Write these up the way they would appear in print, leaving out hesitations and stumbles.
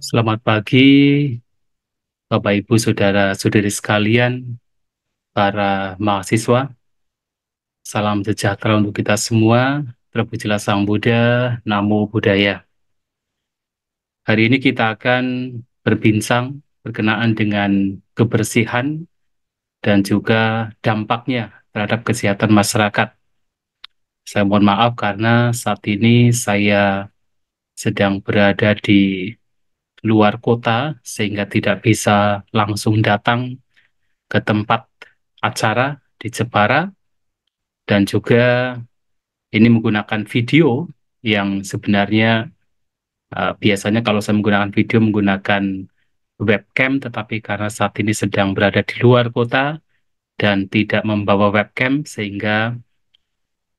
Selamat pagi, Bapak Ibu Saudara-saudari sekalian, para mahasiswa. Salam sejahtera untuk kita semua. Terpujilah Sang Buddha, Namo Buddhaya. Hari ini kita akan berbincang berkenaan dengan kebersihan dan juga dampaknya terhadap kesehatan masyarakat. Saya mohon maaf karena saat ini saya sedang berada di luar kota sehingga tidak bisa langsung datang ke tempat acara di Jepara, dan juga ini menggunakan video yang sebenarnya biasanya kalau saya menggunakan video menggunakan webcam, tetapi karena saat ini sedang berada di luar kota dan tidak membawa webcam sehingga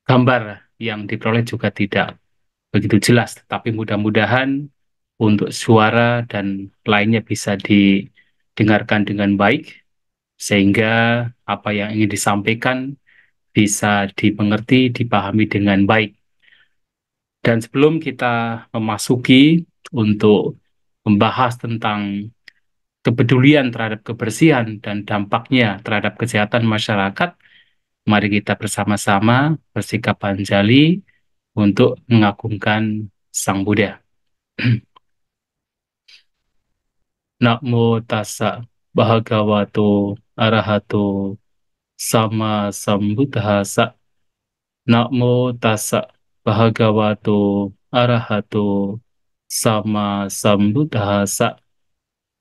gambar yang diperoleh juga tidak begitu jelas, tetapi mudah-mudahan untuk suara dan lainnya bisa didengarkan dengan baik sehingga apa yang ingin disampaikan bisa dimengerti, dipahami dengan baik. Dan sebelum kita memasuki untuk membahas tentang kepedulian terhadap kebersihan dan dampaknya terhadap kesehatan masyarakat, mari kita bersama-sama bersikap panjali untuk mengagungkan Sang Buddha. Namo tassa bhagavato arahato sama sambuddhassa. Namo tassa bhagavato arahato sama sambuddhassa.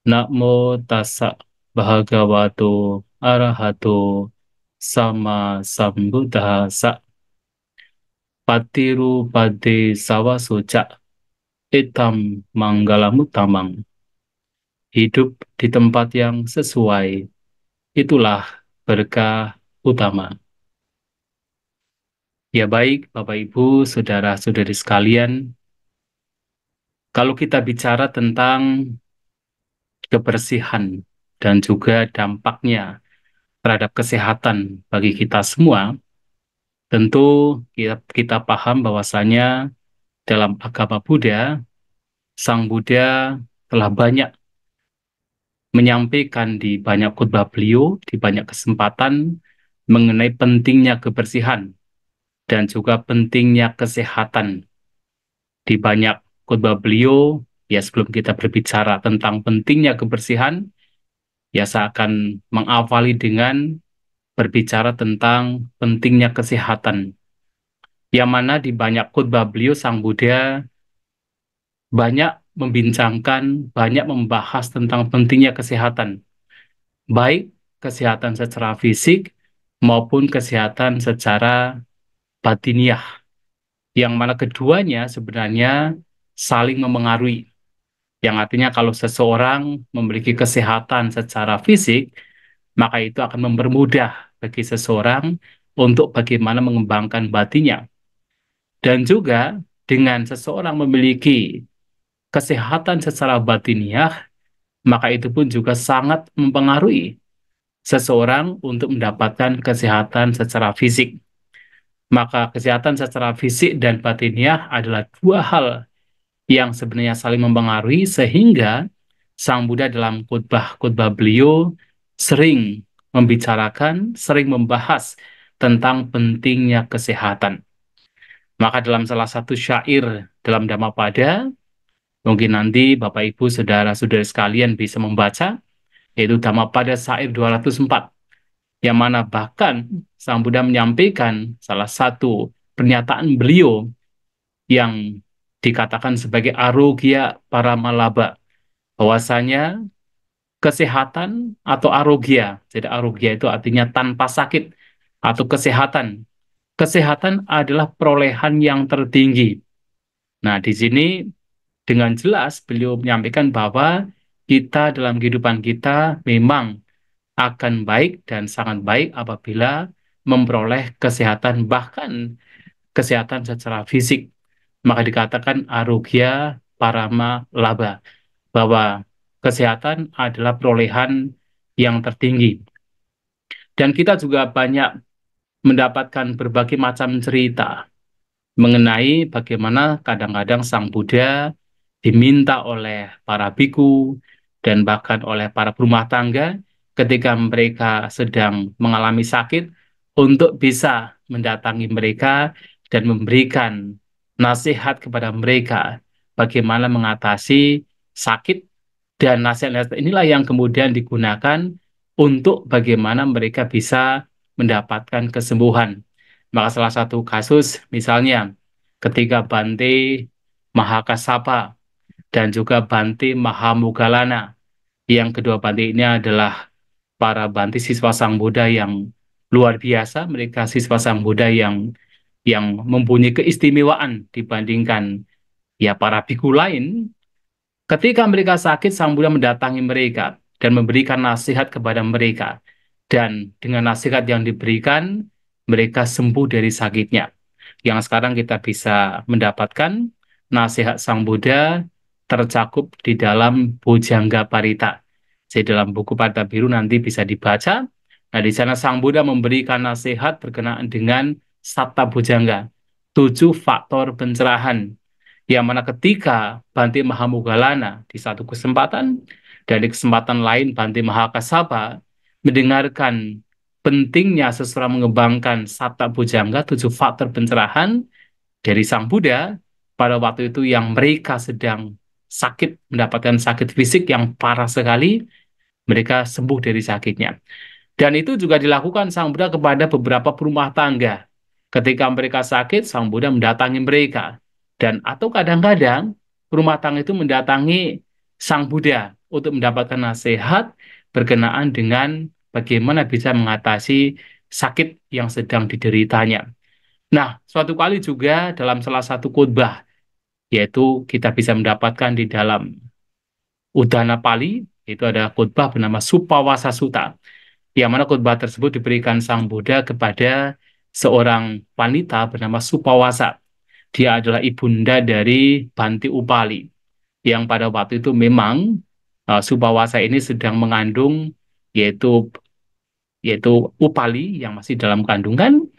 Namo tassa bhagavato arahato sama sambuddhassa. Patiru pade sawasoca etam manggalamutamang. Hidup di tempat yang sesuai, itulah berkah utama. Ya baik, Bapak Ibu, saudara-saudari sekalian, kalau kita bicara tentang kebersihan dan juga dampaknya terhadap kesehatan bagi kita semua, tentu kita paham bahwasanya dalam agama Buddha, Sang Buddha telah banyak menyampaikan di banyak khotbah beliau, di banyak kesempatan mengenai pentingnya kebersihan dan juga pentingnya kesehatan. Di banyak khotbah beliau, ya sebelum kita berbicara tentang pentingnya kebersihan, ya saya akan mengawali dengan berbicara tentang pentingnya kesehatan. Yang mana di banyak khotbah beliau, Sang Buddha banyak membincangkan, banyak membahas tentang pentingnya kesehatan. Baik kesehatan secara fisik maupun kesehatan secara batiniah. Yang mana keduanya sebenarnya saling memengaruhi. Yang artinya kalau seseorang memiliki kesehatan secara fisik, maka itu akan mempermudah bagi seseorang untuk bagaimana mengembangkan batinnya. Dan juga dengan seseorang memiliki kesehatan secara batiniah, maka itu pun juga sangat mempengaruhi seseorang untuk mendapatkan kesehatan secara fisik. Maka kesehatan secara fisik dan batiniah adalah dua hal yang sebenarnya saling mempengaruhi, sehingga Sang Buddha dalam khotbah-khotbah beliau sering membicarakan, sering membahas tentang pentingnya kesehatan. Maka dalam salah satu syair dalam Dhammapada, mungkin nanti Bapak Ibu saudara-saudari sekalian bisa membaca, yaitu Dhammapada syair 204, yang mana bahkan Sang Buddha menyampaikan salah satu pernyataan beliau yang dikatakan sebagai arogya paramalabha, bahwasanya kesehatan atau arogya, jadi arogya itu artinya tanpa sakit atau kesehatan. Kesehatan adalah perolehan yang tertinggi. Nah, di sini dengan jelas beliau menyampaikan bahwa kita dalam kehidupan kita memang akan baik dan sangat baik apabila memperoleh kesehatan, bahkan kesehatan secara fisik. Maka dikatakan arogya parama laba, bahwa kesehatan adalah perolehan yang tertinggi. Dan kita juga banyak mendapatkan berbagai macam cerita mengenai bagaimana kadang-kadang Sang Buddha diminta oleh para biku dan bahkan oleh para berumah tangga ketika mereka sedang mengalami sakit untuk bisa mendatangi mereka dan memberikan nasihat kepada mereka bagaimana mengatasi sakit, dan nasihat-nasihat inilah yang kemudian digunakan untuk bagaimana mereka bisa mendapatkan kesembuhan. Maka salah satu kasus misalnya ketika Bante Mahakasapa dan juga Bante Mahamoggallana. Yang kedua Bante ini adalah para Bante siswa Sang Buddha yang luar biasa. Mereka siswa Sang Buddha yang mempunyai keistimewaan dibandingkan ya para biku lain. Ketika mereka sakit, Sang Buddha mendatangi mereka dan memberikan nasihat kepada mereka. Dan dengan nasihat yang diberikan, mereka sembuh dari sakitnya. Yang sekarang kita bisa mendapatkan nasihat Sang Buddha tercakup di dalam Bujangga Parita. Jadi dalam buku Parita Biru nanti bisa dibaca. Nah, di sana Sang Buddha memberikan nasihat berkenaan dengan Satta Bujangga, 7 faktor pencerahan, yang mana ketika Bante Mahamoggallana di satu kesempatan dan di kesempatan lain Bante Mahakasapa mendengarkan pentingnya seseorang mengembangkan Satta Bujangga, 7 faktor pencerahan dari Sang Buddha pada waktu itu yang mereka sedang sakit, mendapatkan sakit fisik yang parah sekali, mereka sembuh dari sakitnya. Dan itu juga dilakukan Sang Buddha kepada beberapa perumah tangga. Ketika mereka sakit, Sang Buddha mendatangi mereka. Dan atau kadang-kadang rumah tangga itu mendatangi Sang Buddha untuk mendapatkan nasihat berkenaan dengan bagaimana bisa mengatasi sakit yang sedang dideritanya. Nah, suatu kali juga dalam salah satu khotbah, yaitu kita bisa mendapatkan di dalam Udana Pali, itu ada khotbah bernama Supawasa Sutta, yang mana khotbah tersebut diberikan Sang Buddha kepada seorang wanita bernama Supawasa. Dia adalah ibunda dari Banti Upali, yang pada waktu itu memang Supawasa ini sedang mengandung, yaitu yaitu Upali yang masih dalam kandungan.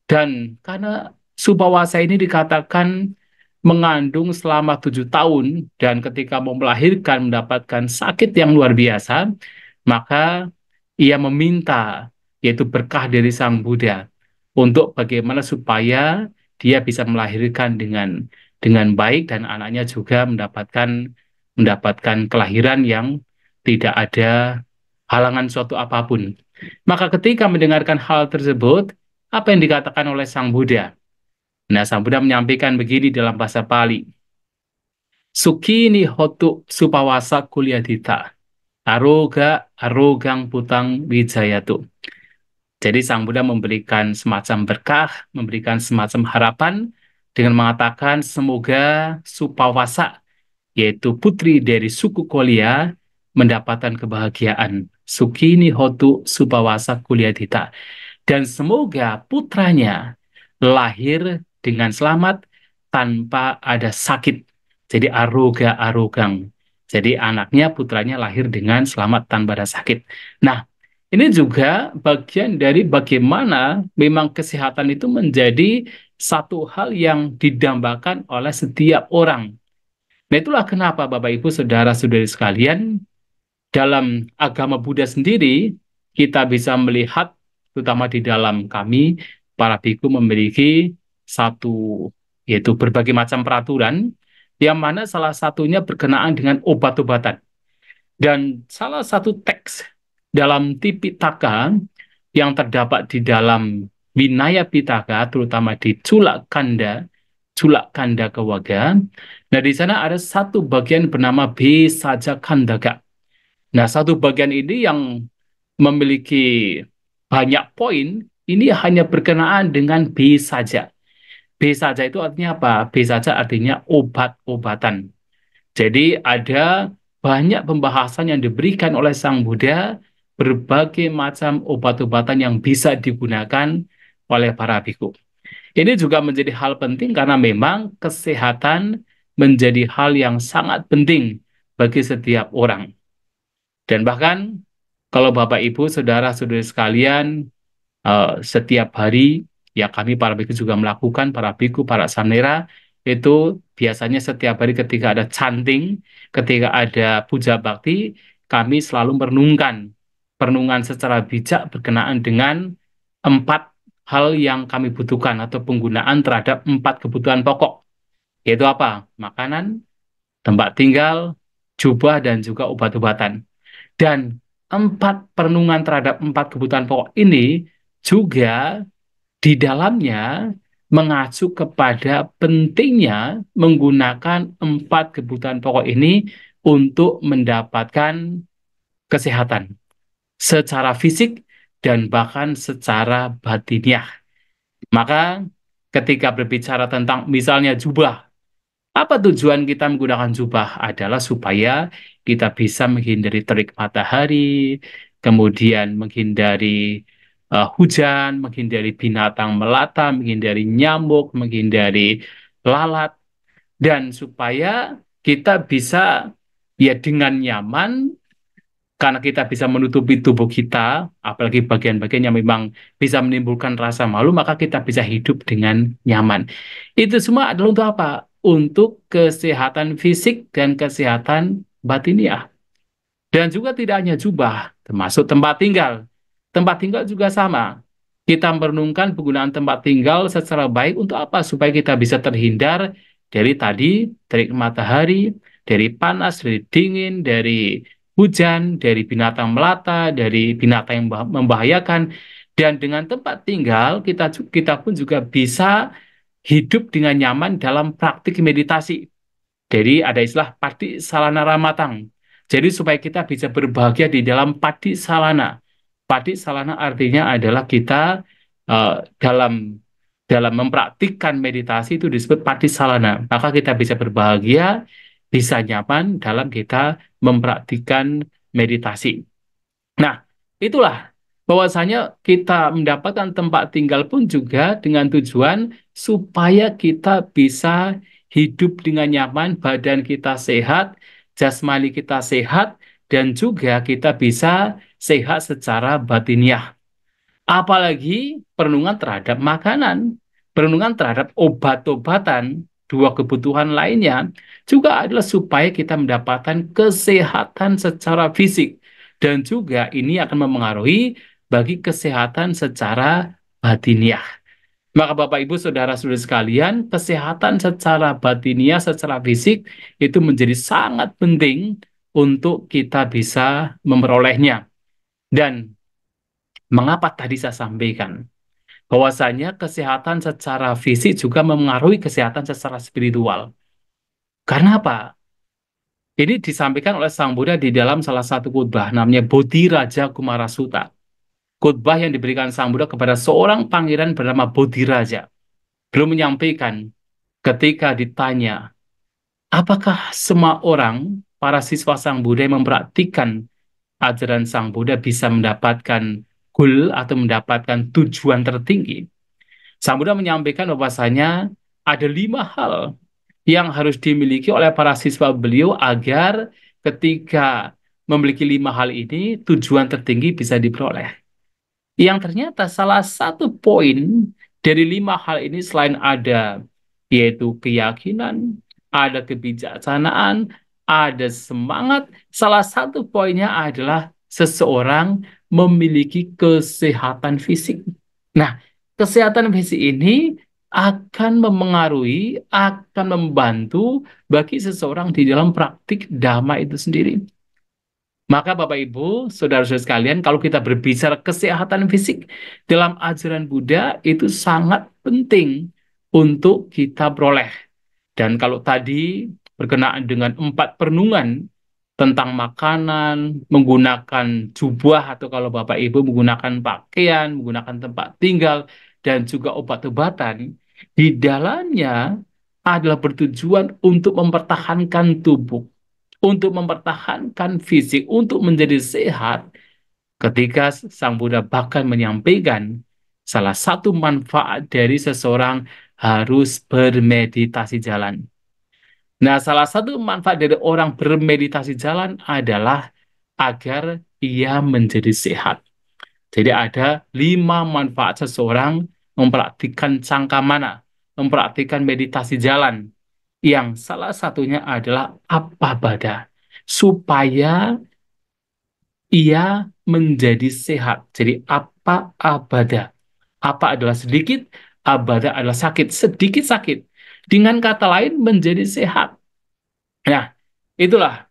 Dan karena Subawasa ini dikatakan mengandung selama 7 tahun dan ketika mau melahirkan mendapatkan sakit yang luar biasa, maka ia meminta yaitu berkah dari Sang Buddha untuk bagaimana supaya dia bisa melahirkan dengan baik dan anaknya juga mendapatkan kelahiran yang tidak ada halangan suatu apapun. Maka ketika mendengarkan hal tersebut, apa yang dikatakan oleh Sang Buddha? Nah, Sang Buddha menyampaikan begini dalam bahasa Pali. Sukini hotu supawasa kulyadita. Aroga arogang putang wijayatu. Jadi Sang Buddha memberikan semacam berkah, memberikan semacam harapan dengan mengatakan semoga Supawasa, yaitu putri dari suku Kolia, mendapatkan kebahagiaan. Sukini hotu supawasa kulyadita. Dan semoga putranya lahir dengan selamat tanpa ada sakit. Jadi aroga arogang. Jadi anaknya, putranya lahir dengan selamat tanpa ada sakit. Nah, ini juga bagian dari bagaimana memang kesehatan itu menjadi satu hal yang didambakan oleh setiap orang. Nah, itulah kenapa Bapak Ibu Saudara-saudari sekalian, dalam agama Buddha sendiri, kita bisa melihat, terutama di dalam kami, para biku memiliki satu, yaitu berbagai macam peraturan, yang mana salah satunya berkenaan dengan obat-obatan. Dan salah satu teks dalam Tipitaka yang terdapat di dalam Vinaya Pitaka, terutama di Culak Kanda Kewaga. Nah, di sana ada satu bagian bernama Besaja Kandaka. Nah, satu bagian ini yang memiliki banyak poin, ini hanya berkenaan dengan B saja. B saja itu artinya apa? B saja artinya obat-obatan. Jadi ada banyak pembahasan yang diberikan oleh Sang Buddha, berbagai macam obat-obatan yang bisa digunakan oleh para biku. Ini juga menjadi hal penting karena memang kesehatan menjadi hal yang sangat penting bagi setiap orang. Dan bahkan kalau Bapak Ibu, saudara-saudari sekalian, setiap hari ya kami para biku juga melakukan, para biku, para samnera, itu biasanya setiap hari ketika ada chanting, ketika ada puja bakti, kami selalu merenungkan. Perenungan secara bijak berkenaan dengan empat hal yang kami butuhkan atau penggunaan terhadap empat kebutuhan pokok. Yaitu apa? Makanan, tempat tinggal, jubah, dan juga obat-obatan. Dan empat perenungan terhadap empat kebutuhan pokok ini juga di dalamnya mengacu kepada pentingnya menggunakan empat kebutuhan pokok ini untuk mendapatkan kesehatan secara fisik dan bahkan secara batiniah. Maka ketika berbicara tentang misalnya jubah, apa tujuan kita menggunakan jubah? Adalah supaya kita bisa menghindari terik matahari, kemudian menghindari hujan, menghindari binatang melata, menghindari nyamuk, menghindari lalat, dan supaya kita bisa ya dengan nyaman karena kita bisa menutupi tubuh kita, apalagi bagian-bagian yang memang bisa menimbulkan rasa malu, maka kita bisa hidup dengan nyaman. Itu semua adalah untuk apa? Untuk kesehatan fisik dan kesehatan batiniah. Dan juga tidak hanya jubah, termasuk tempat tinggal. Tempat tinggal juga sama. Kita merenungkan penggunaan tempat tinggal secara baik untuk apa? Supaya kita bisa terhindar dari tadi, terik matahari, dari panas, dari dingin, dari hujan, dari binatang melata, dari binatang yang membahayakan. Dan dengan tempat tinggal, kita pun juga bisa hidup dengan nyaman dalam praktik meditasi. Jadi ada istilah pati salana ramatang. Jadi supaya kita bisa berbahagia di dalam pati salana. Pati salana artinya adalah kita eh, dalam dalam mempraktikkan meditasi itu disebut pati salana. Maka kita bisa berbahagia, bisa nyaman dalam kita mempraktikkan meditasi. Nah, itulah bahwasanya kita mendapatkan tempat tinggal pun juga dengan tujuan supaya kita bisa hidup dengan nyaman, badan kita sehat, jasmani kita sehat, dan juga kita bisa sehat secara batiniah. Apalagi perenungan terhadap makanan, perenungan terhadap obat-obatan, dua kebutuhan lainnya juga adalah supaya kita mendapatkan kesehatan secara fisik. Dan juga ini akan memengaruhi bagi kesehatan secara batiniah. Maka Bapak Ibu Saudara-saudari sekalian, kesehatan secara batiniah, secara fisik itu menjadi sangat penting untuk kita bisa memperolehnya. Dan mengapa tadi saya sampaikan bahwasanya kesehatan secara fisik juga memengaruhi kesehatan secara spiritual. Karena apa? Ini disampaikan oleh Sang Buddha di dalam salah satu khotbah namanya Bodhi Raja Kumarasuta. Khotbah yang diberikan Sang Buddha kepada seorang pangeran bernama Bodhi Raja. Belum menyampaikan ketika ditanya, apakah semua orang, para siswa Sang Buddha yang mempraktikkan ajaran Sang Buddha bisa mendapatkan goal atau mendapatkan tujuan tertinggi? Sang Buddha menyampaikan bahwasanya ada 5 hal yang harus dimiliki oleh para siswa beliau agar ketika memiliki 5 hal ini tujuan tertinggi bisa diperoleh. Yang ternyata salah satu poin dari 5 hal ini selain ada yaitu keyakinan, ada kebijaksanaan, ada semangat. Salah satu poinnya adalah seseorang memiliki kesehatan fisik. Nah, kesehatan fisik ini akan memengaruhi, akan membantu bagi seseorang di dalam praktik dhamma itu sendiri. Maka Bapak Ibu, saudara-saudara sekalian, kalau kita berbicara kesehatan fisik dalam ajaran Buddha itu sangat penting untuk kita peroleh. Dan kalau tadi berkenaan dengan 4 perenungan tentang makanan, menggunakan jubah atau kalau Bapak Ibu menggunakan pakaian, menggunakan tempat tinggal, dan juga obat-obatan, di dalamnya adalah bertujuan untuk mempertahankan tubuh, untuk mempertahankan fisik, untuk menjadi sehat. Ketika Sang Buddha bahkan menyampaikan salah satu manfaat dari seseorang harus bermeditasi jalan. Nah, salah satu manfaat dari orang bermeditasi jalan adalah agar ia menjadi sehat. Jadi ada 5 manfaat seseorang mempraktikkan cangkamana, mempraktikkan meditasi jalan, yang salah satunya adalah Appabada, supaya ia menjadi sehat. Jadi apa abada? Apa adalah sedikit, abada adalah sakit, sedikit sakit. Dengan kata lain menjadi sehat. Nah, itulah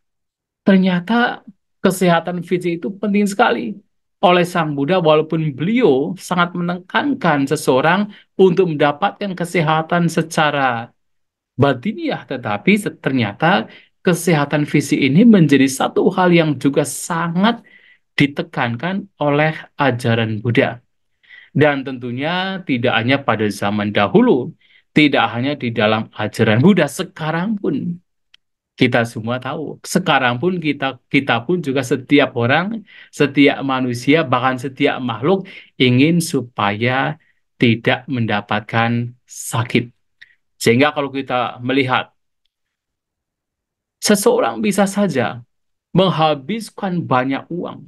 ternyata kesehatan fisik itu penting sekali. Oleh Sang Buddha, walaupun beliau sangat menekankan seseorang untuk mendapatkan kesehatan secara batiniah, tetapi ternyata kesehatan fisik ini menjadi satu hal yang juga sangat ditekankan oleh ajaran Buddha. Dan tentunya tidak hanya pada zaman dahulu, tidak hanya di dalam ajaran Buddha, sekarang pun kita semua tahu. Sekarang pun kita kita pun juga setiap orang, setiap manusia, bahkan setiap makhluk ingin supaya tidak mendapatkan sakit. Sehingga kalau kita melihat seseorang bisa saja menghabiskan banyak uang,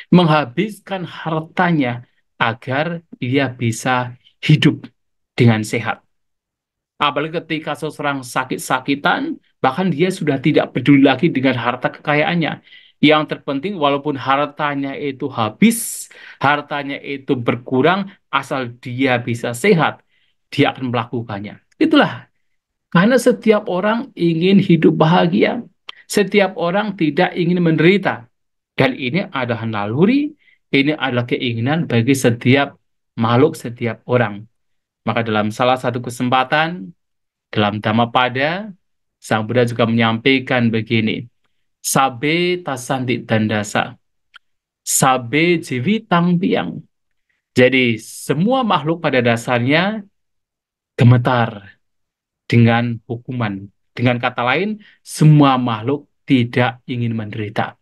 menghabiskan hartanya agar dia bisa hidup dengan sehat. Apalagi ketika seseorang sakit-sakitan, bahkan dia sudah tidak peduli lagi dengan harta kekayaannya. Yang terpenting, walaupun hartanya itu habis, hartanya itu berkurang, asal dia bisa sehat, dia akan melakukannya. Itulah karena setiap orang ingin hidup bahagia, setiap orang tidak ingin menderita. Dan ini adalah naluri, ini adalah keinginan bagi setiap makhluk, setiap orang. Maka dalam salah satu kesempatan, dalam Dhammapada, Sang Buddha juga menyampaikan begini, Sabe tasanti dandasa, sabe jiwitang piang. Jadi semua makhluk pada dasarnya gemetar dengan hukuman. Dengan kata lain, semua makhluk tidak ingin menderita.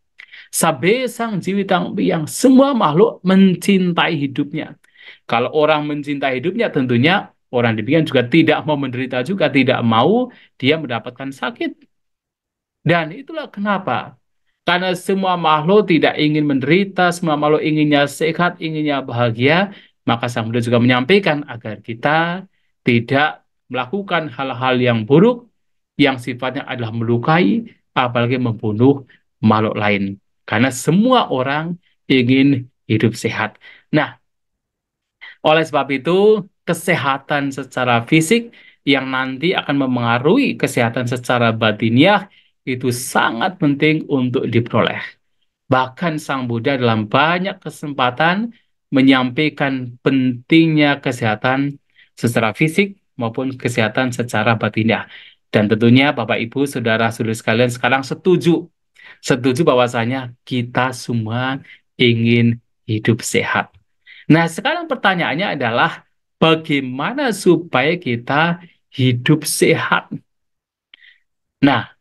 Sabe sang jiwitang piang, semua makhluk mencintai hidupnya. Kalau orang mencintai hidupnya, tentunya orang demikian juga tidak mau menderita juga, tidak mau dia mendapatkan sakit. Dan itulah kenapa. Karena semua makhluk tidak ingin menderita, semua makhluk inginnya sehat, inginnya bahagia, maka Sang Buddha juga menyampaikan agar kita tidak melakukan hal-hal yang buruk, yang sifatnya adalah melukai, apalagi membunuh makhluk lain. Karena semua orang ingin hidup sehat. Nah, oleh sebab itu, kesehatan secara fisik yang nanti akan memengaruhi kesehatan secara batiniah itu sangat penting untuk diperoleh. Bahkan Sang Buddha dalam banyak kesempatan menyampaikan pentingnya kesehatan secara fisik maupun kesehatan secara batiniah. Dan tentunya Bapak Ibu, saudara-saudari sekalian sekarang setuju bahwasanya kita semua ingin hidup sehat. Nah, sekarang pertanyaannya adalah bagaimana supaya kita hidup sehat? Nah,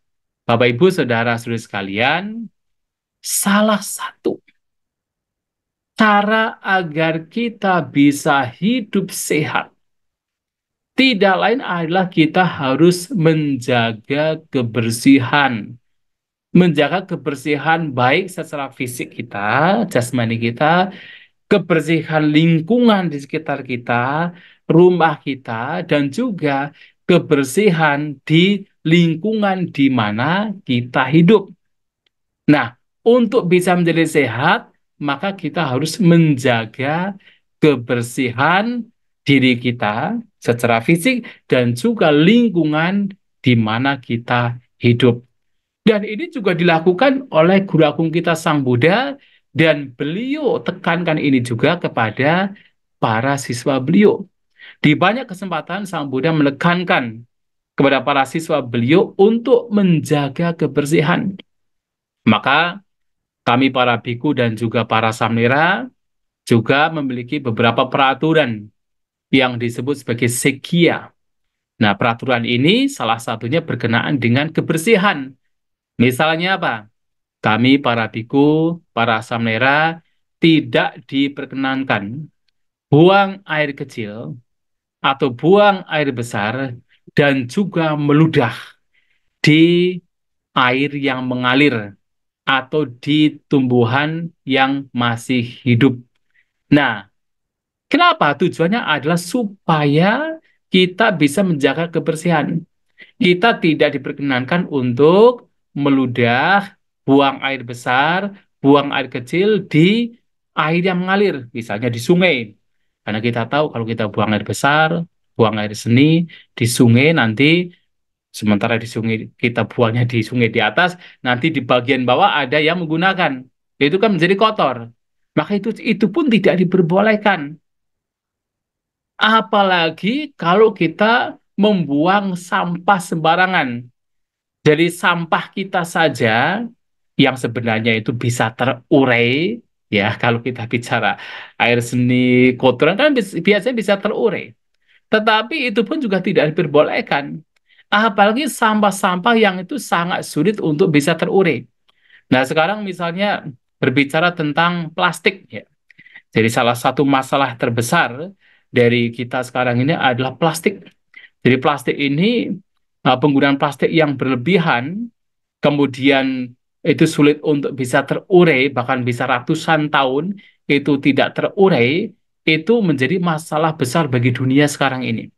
Bapak Ibu, saudara-saudari sekalian, salah satu cara agar kita bisa hidup sehat tidak lain adalah kita harus menjaga kebersihan. Menjaga kebersihan baik secara fisik kita, jasmani kita, kebersihan lingkungan di sekitar kita, rumah kita, dan juga kebersihan di lingkungan di mana kita hidup. Nah, untuk bisa menjadi sehat, maka kita harus menjaga kebersihan diri kita secara fisik dan juga lingkungan di mana kita hidup. Dan ini juga dilakukan oleh guru agung kita Sang Buddha dan beliau tekankan ini juga kepada para siswa beliau. Di banyak kesempatan Sang Buddha menekankan kepada para siswa beliau untuk menjaga kebersihan. Maka kami para biku dan juga para samnera juga memiliki beberapa peraturan yang disebut sebagai sekya. Nah, peraturan ini salah satunya berkenaan dengan kebersihan. Misalnya apa? Kami para biku, para samnera tidak diperkenankan buang air kecil atau buang air besar dan juga meludah di air yang mengalir atau di tumbuhan yang masih hidup. Nah, kenapa? Tujuannya adalah supaya kita bisa menjaga kebersihan. Kita tidak diperkenankan untuk meludah, buang air besar, buang air kecil di air yang mengalir, misalnya di sungai. Karena kita tahu kalau kita buang air besar, buang air seni di sungai nanti, sementara di sungai kita buangnya di sungai di atas, nanti di bagian bawah ada yang menggunakan. Itu kan menjadi kotor. Maka itu pun tidak diperbolehkan. Apalagi kalau kita membuang sampah sembarangan. Jadi sampah kita saja yang sebenarnya itu bisa terurai, ya kalau kita bicara air seni kotoran kan biasanya bisa terurai. Tetapi itu pun juga tidak diperbolehkan. Apalagi sampah-sampah yang itu sangat sulit untuk bisa terurai. Nah, sekarang misalnya berbicara tentang plastik, ya. Jadi salah satu masalah terbesar dari kita sekarang ini adalah plastik. Jadi plastik ini, penggunaan plastik yang berlebihan, kemudian itu sulit untuk bisa terurai, bahkan bisa ratusan tahun itu tidak terurai, itu menjadi masalah besar bagi dunia sekarang ini.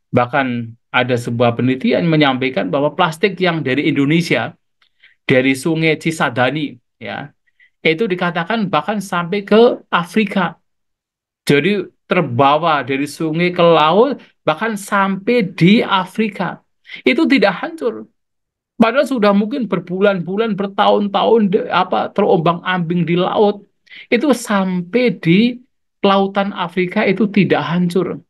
Bahkan ada sebuah penelitian menyampaikan bahwa plastik yang dari Indonesia, dari Sungai Cisadani, ya, itu dikatakan bahkan sampai ke Afrika. Jadi terbawa dari sungai ke laut, bahkan sampai di Afrika. Itu tidak hancur. Padahal sudah mungkin berbulan-bulan, bertahun-tahun terombang-ambing di laut. Itu sampai di lautan Afrika itu tidak hancur.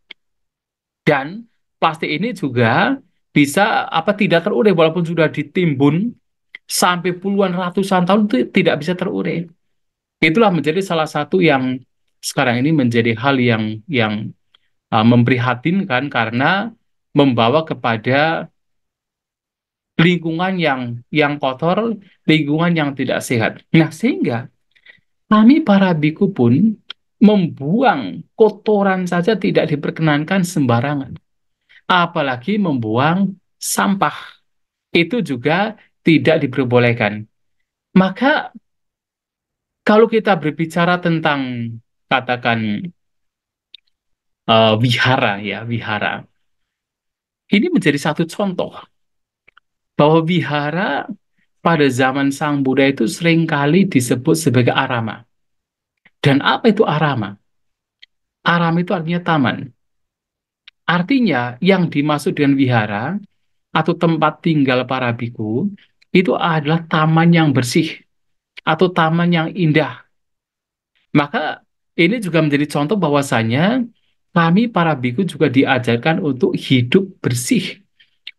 Dan plastik ini juga bisa tidak terurai walaupun sudah ditimbun sampai puluhan ratusan tahun itu tidak bisa terurai. Itulah menjadi salah satu yang sekarang ini menjadi hal yang memprihatinkan karena membawa kepada lingkungan yang kotor, lingkungan yang tidak sehat. Nah, sehingga kami para biku pun membuang kotoran saja tidak diperkenankan sembarangan, apalagi membuang sampah itu juga tidak diperbolehkan. Maka kalau kita berbicara tentang katakan wihara, ya, wihara, ini menjadi satu contoh bahwa wihara pada zaman Sang Buddha itu seringkali disebut sebagai arama. Dan apa itu arama? Arama itu artinya taman. Artinya yang dimaksud dengan wihara atau tempat tinggal para biku itu adalah taman yang bersih atau taman yang indah. Maka ini juga menjadi contoh bahwasanya kami para biku juga diajarkan untuk hidup bersih,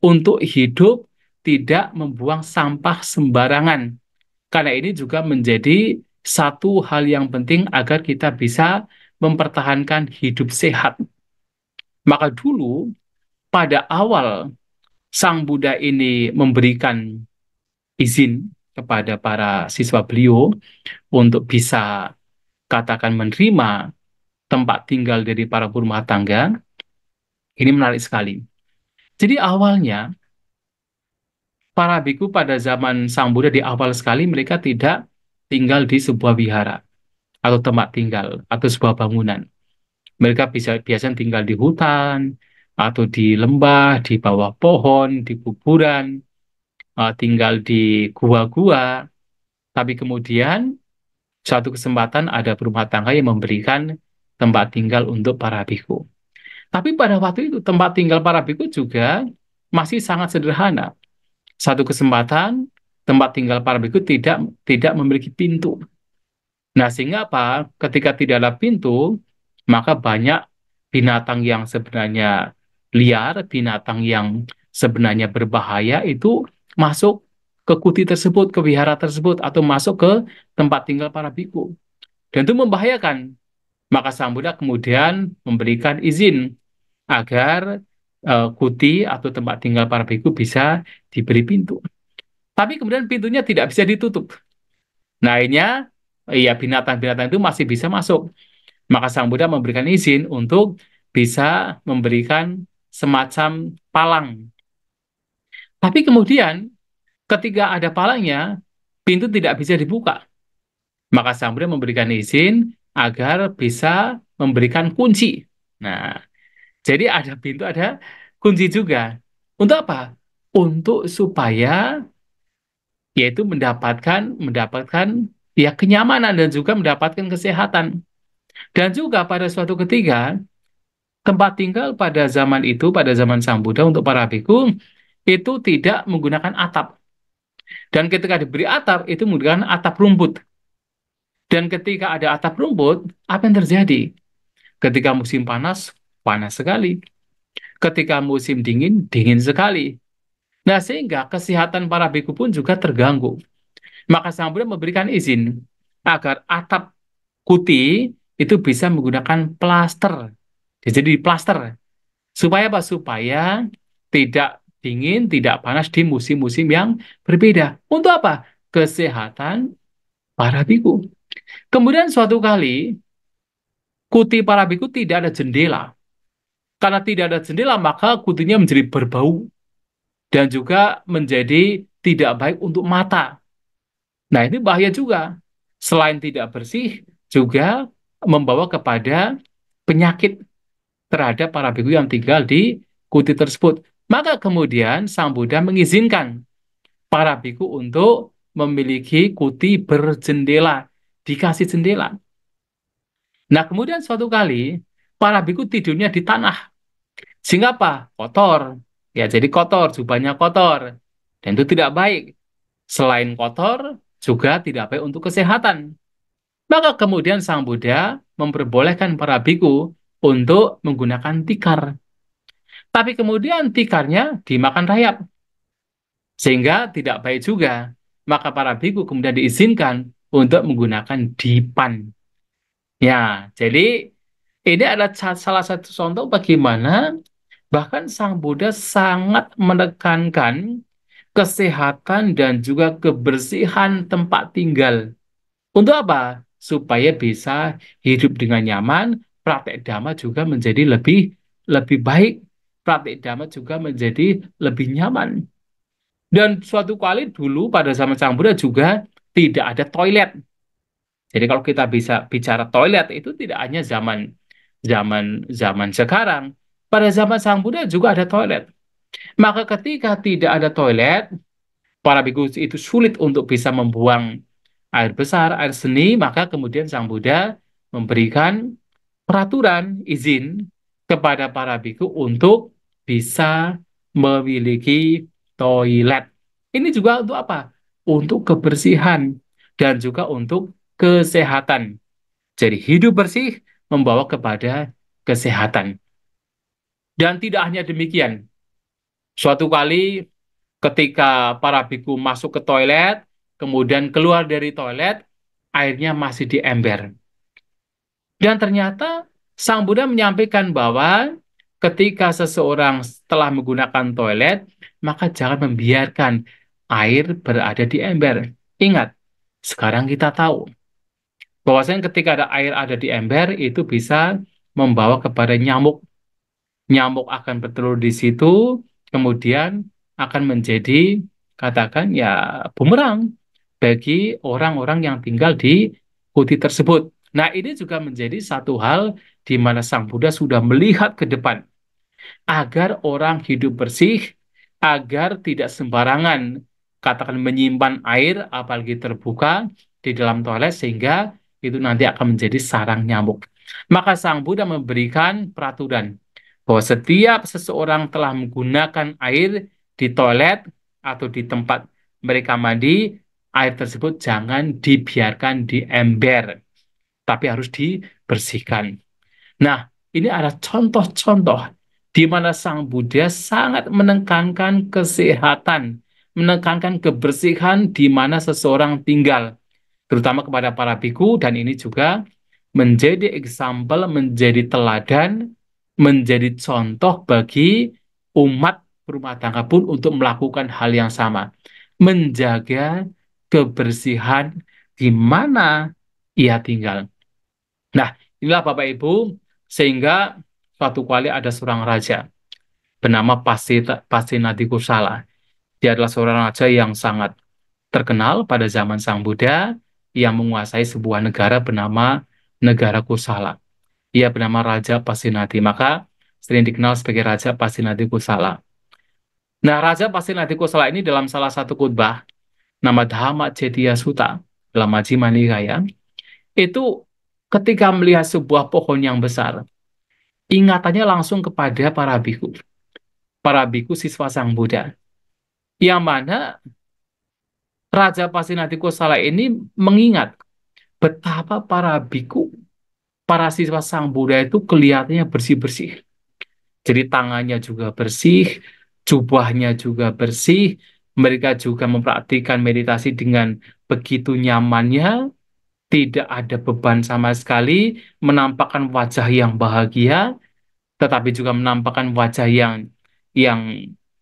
untuk hidup tidak membuang sampah sembarangan. Karena ini juga menjadi satu hal yang penting agar kita bisa mempertahankan hidup sehat. Maka dulu pada awal Sang Buddha ini memberikan izin kepada para siswa beliau untuk bisa katakan menerima tempat tinggal dari para rumah tangga. Ini menarik sekali. Jadi awalnya para biku pada zaman Sang Buddha di awal sekali mereka tidak tinggal di sebuah wihara atau tempat tinggal atau sebuah bangunan. Mereka bisa biasanya tinggal di hutan atau di lembah, di bawah pohon, di kuburan, tinggal di gua-gua. Tapi kemudian suatu kesempatan ada berumah tangga yang memberikan tempat tinggal untuk para biku. Tapi pada waktu itu tempat tinggal para biku juga masih sangat sederhana. Satu kesempatan tempat tinggal para biku tidak tidak memiliki pintu. Nah, sehingga apa? Ketika tidak ada pintu, maka banyak binatang yang sebenarnya liar, binatang yang sebenarnya berbahaya itu masuk ke kuti tersebut, ke wihara tersebut, atau masuk ke tempat tinggal para biku. Dan itu membahayakan. Maka Sang Buddha kemudian memberikan izin agar kuti atau tempat tinggal para biku bisa diberi pintu. Tapi kemudian pintunya tidak bisa ditutup. Nah, akhirnya ya binatang-binatang itu masih bisa masuk. Maka Sang Buddha memberikan izin untuk bisa memberikan semacam palang. Tapi kemudian ketika ada palangnya, pintu tidak bisa dibuka. Maka Sang Buddha memberikan izin agar bisa memberikan kunci. Nah, Jadi ada pintu, ada kunci juga. Untuk apa? Untuk supaya yaitu mendapatkan ya kenyamanan dan juga mendapatkan kesehatan. Dan juga pada suatu ketika tempat tinggal pada zaman itu, pada zaman Sang Buddha untuk para bhikkhu itu tidak menggunakan atap. Dan ketika diberi atap itu menggunakan atap rumput. Dan ketika ada atap rumput, apa yang terjadi? Ketika musim panas, panas sekali. Ketika musim dingin, dingin sekali. Nah, sehingga kesehatan para bhikkhu pun juga terganggu. Maka Sang Buddha memberikan izin agar atap kuti itu bisa menggunakan plaster. Jadi plaster. Supaya apa? Supaya tidak dingin, tidak panas di musim-musim yang berbeda. Untuk apa? Kesehatan para bhikkhu. Kemudian suatu kali, kuti para bhikkhu tidak ada jendela. Karena tidak ada jendela, maka kutinya menjadi berbau dan juga menjadi tidak baik untuk mata. Nah, ini bahaya juga. Selain tidak bersih, juga membawa kepada penyakit terhadap para bhikkhu yang tinggal di kuti tersebut. Maka kemudian Sang Buddha mengizinkan para bhikkhu untuk memiliki kuti berjendela, dikasih jendela. Nah, kemudian suatu kali para bhikkhu tidurnya di tanah. Sehingga apa? Kotor. Ya, jadi kotor, jubahnya kotor. Dan itu tidak baik. Selain kotor, juga tidak baik untuk kesehatan. Maka kemudian Sang Buddha memperbolehkan para bhikkhu untuk menggunakan tikar. Tapi kemudian tikarnya dimakan rayap, sehingga tidak baik juga. Maka para bhikkhu kemudian diizinkan untuk menggunakan dipan. Ya, jadi ini adalah salah satu contoh bagaimana bahkan Sang Buddha sangat menekankan kesehatan dan juga kebersihan tempat tinggal. Untuk apa? Supaya bisa hidup dengan nyaman, praktek Dhamma juga menjadi lebih lebih baik. Praktek Dhamma juga menjadi lebih nyaman. Dan suatu kali dulu pada zaman Sang Buddha juga tidak ada toilet. Jadi kalau kita bisa bicara toilet itu tidak hanya zaman zaman zaman sekarang. Pada zaman Sang Buddha juga ada toilet. Maka ketika tidak ada toilet, para bhikkhu itu sulit untuk bisa membuang air besar, air seni, maka kemudian Sang Buddha memberikan peraturan izin kepada para bhikkhu untuk bisa memiliki toilet. Ini juga untuk apa? Untuk kebersihan dan juga untuk kesehatan. Jadi hidup bersih membawa kepada kesehatan. Dan tidak hanya demikian. Suatu kali ketika para bhikkhu masuk ke toilet, kemudian keluar dari toilet, airnya masih di ember. Dan ternyata Sang Buddha menyampaikan bahwa ketika seseorang telah menggunakan toilet, maka jangan membiarkan air berada di ember. Ingat, sekarang kita tahu bahwasanya ketika ada air ada di ember, itu bisa membawa kepada nyamuk. Nyamuk akan bertelur di situ, kemudian akan menjadi, katakan ya, bumerang bagi orang-orang yang tinggal di kuti tersebut. Nah, ini juga menjadi satu hal di mana Sang Buddha sudah melihat ke depan agar orang hidup bersih, agar tidak sembarangan, katakan menyimpan air, apalagi terbuka di dalam toilet, sehingga itu nanti akan menjadi sarang nyamuk. Maka Sang Buddha memberikan peraturan bahwa setiap seseorang telah menggunakan air di toilet atau di tempat mereka mandi, air tersebut jangan dibiarkan di ember, tapi harus dibersihkan. Nah, ini ada contoh-contoh di mana Sang Buddha sangat menekankan kesehatan, menekankan kebersihan di mana seseorang tinggal, terutama kepada para biku, dan ini juga menjadi example, menjadi teladan, menjadi contoh bagi umat rumah tangga pun untuk melakukan hal yang sama, menjaga kebersihan di mana ia tinggal. Nah, inilah Bapak Ibu, sehingga suatu kali ada seorang raja bernama Pasenadi Kusala. Dia adalah seorang raja yang sangat terkenal pada zaman Sang Buddha yang menguasai sebuah negara bernama Negara Kusala. Ia bernama Raja Pasenadi. Maka sering dikenal sebagai Raja Pasinati Kosala. Nah, Raja Pasinati Kosala ini dalam salah satu khutbah nama Dhamma Cetiya Sutta dalam Majjhima Nikaya itu ketika melihat sebuah pohon yang besar, ingatannya langsung kepada para biku siswa Sang Buddha, yang mana Raja Pasinati Kosala ini mengingat betapa para biku, para siswa Sang Buddha itu kelihatannya bersih-bersih. Jadi tangannya juga bersih, jubahnya juga bersih, mereka juga mempraktikkan meditasi dengan begitu nyamannya, tidak ada beban sama sekali, menampakkan wajah yang bahagia, tetapi juga menampakkan wajah yang